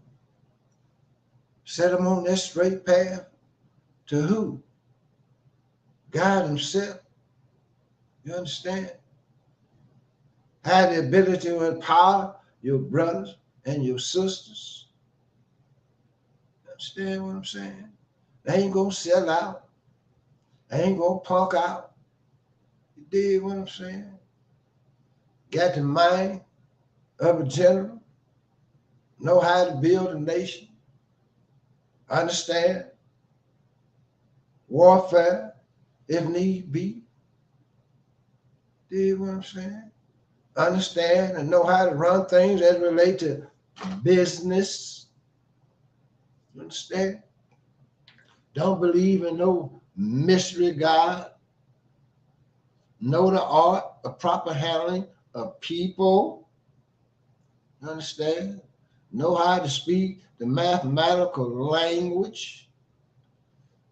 set them on that straight path to who? God himself. You understand? Have the ability to empower your brothers and your sisters. You understand what I'm saying? They ain't gonna sell out. They ain't gonna punk out. You dig what I'm saying? Got the mind of a general. Know how to build a nation. Understand warfare if need be. Dig what I'm saying? Understand and know how to run things that relate to business. Understand? Don't believe in no mystery God. Know the art of proper handling of people. Understand? Know how to speak the mathematical language.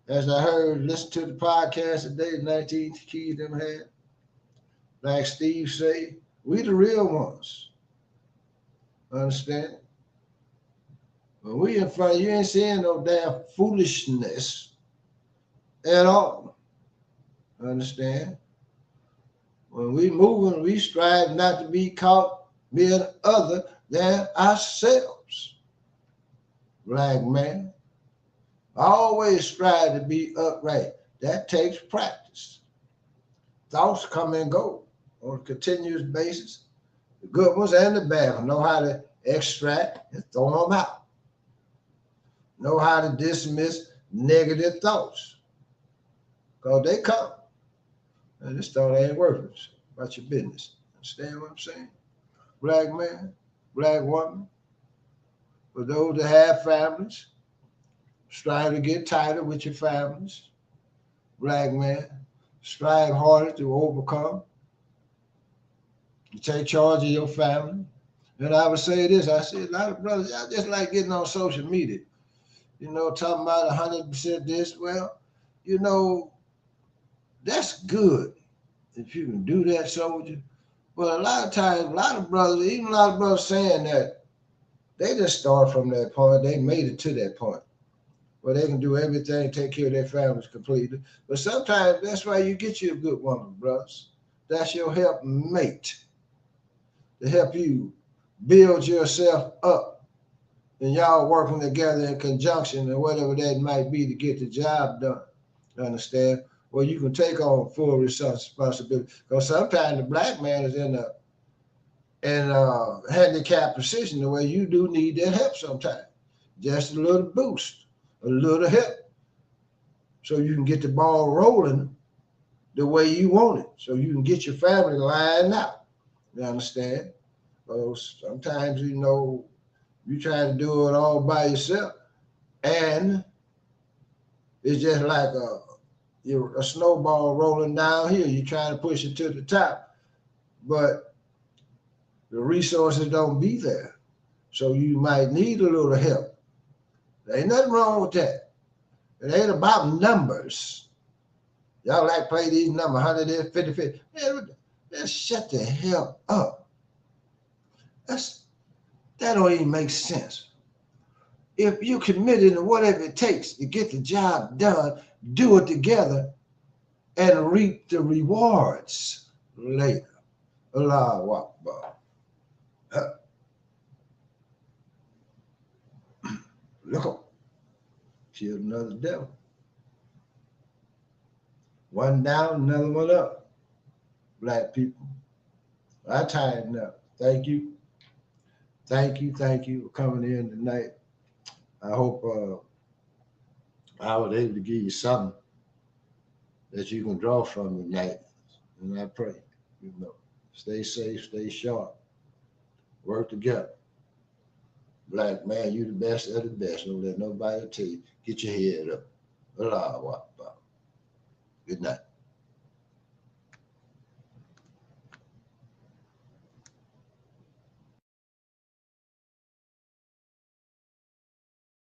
As I heard, listen to the podcast today, 19 Keys them had. Like Steve say, we the real ones. Understand? When we in front, you ain't seeing no damn foolishness at all. Understand? When we moving, we strive not to be caught being other than ourselves. Black man, always strive to be upright. That takes practice. Thoughts come and go on a continuous basis. The good ones and the bad ones. Know how to extract and throw them out. Know how to dismiss negative thoughts. Because they come. And this thought ain't worth it. About your business. Understand what I'm saying? Black man, black woman. For those that have families, strive to get tighter with your families. Black man, strive harder to overcome. You take charge of your family. And I would say this, I said, a lot of brothers, I just like getting on social media, talking about 100% this. Well, that's good if you can do that, soldier. But a lot of times, a lot of brothers, even a lot of brothers saying that they just start from that point. They made it to that point where they can do everything, take care of their families completely. But sometimes that's why you get you a good woman, brothers. That's your helpmate to help you build yourself up. And y'all working together in conjunction or whatever that might be to get the job done. You understand? Well, you can take on full responsibility. Because sometimes the black man is in a handicapped position the way you do need that help sometimes. Just a little boost, a little help. So you can get the ball rolling the way you want it. So you can get your family lined out. You understand? Well, sometimes, you try to do it all by yourself. And it's just like a snowball rolling downhill. You try to push it to the top, but the resources don't be there. So you might need a little help. There ain't nothing wrong with that. It ain't about numbers. Y'all like play these numbers, 150. Man, let's shut the hell up. That don't even make sense. If you committed to whatever it takes to get the job done, do it together and reap the rewards later. Allahu Akbar. Look up. Killed another devil. One down, another one up. Black people. I tighten up. Thank you. Thank you for coming in tonight. I hope I was able to give you something that you can draw from tonight. And I pray, stay safe, stay sharp, work together. Black man, you the best of the best. Don't let nobody tell you. Get your head up. Allahu Akbar. Good night.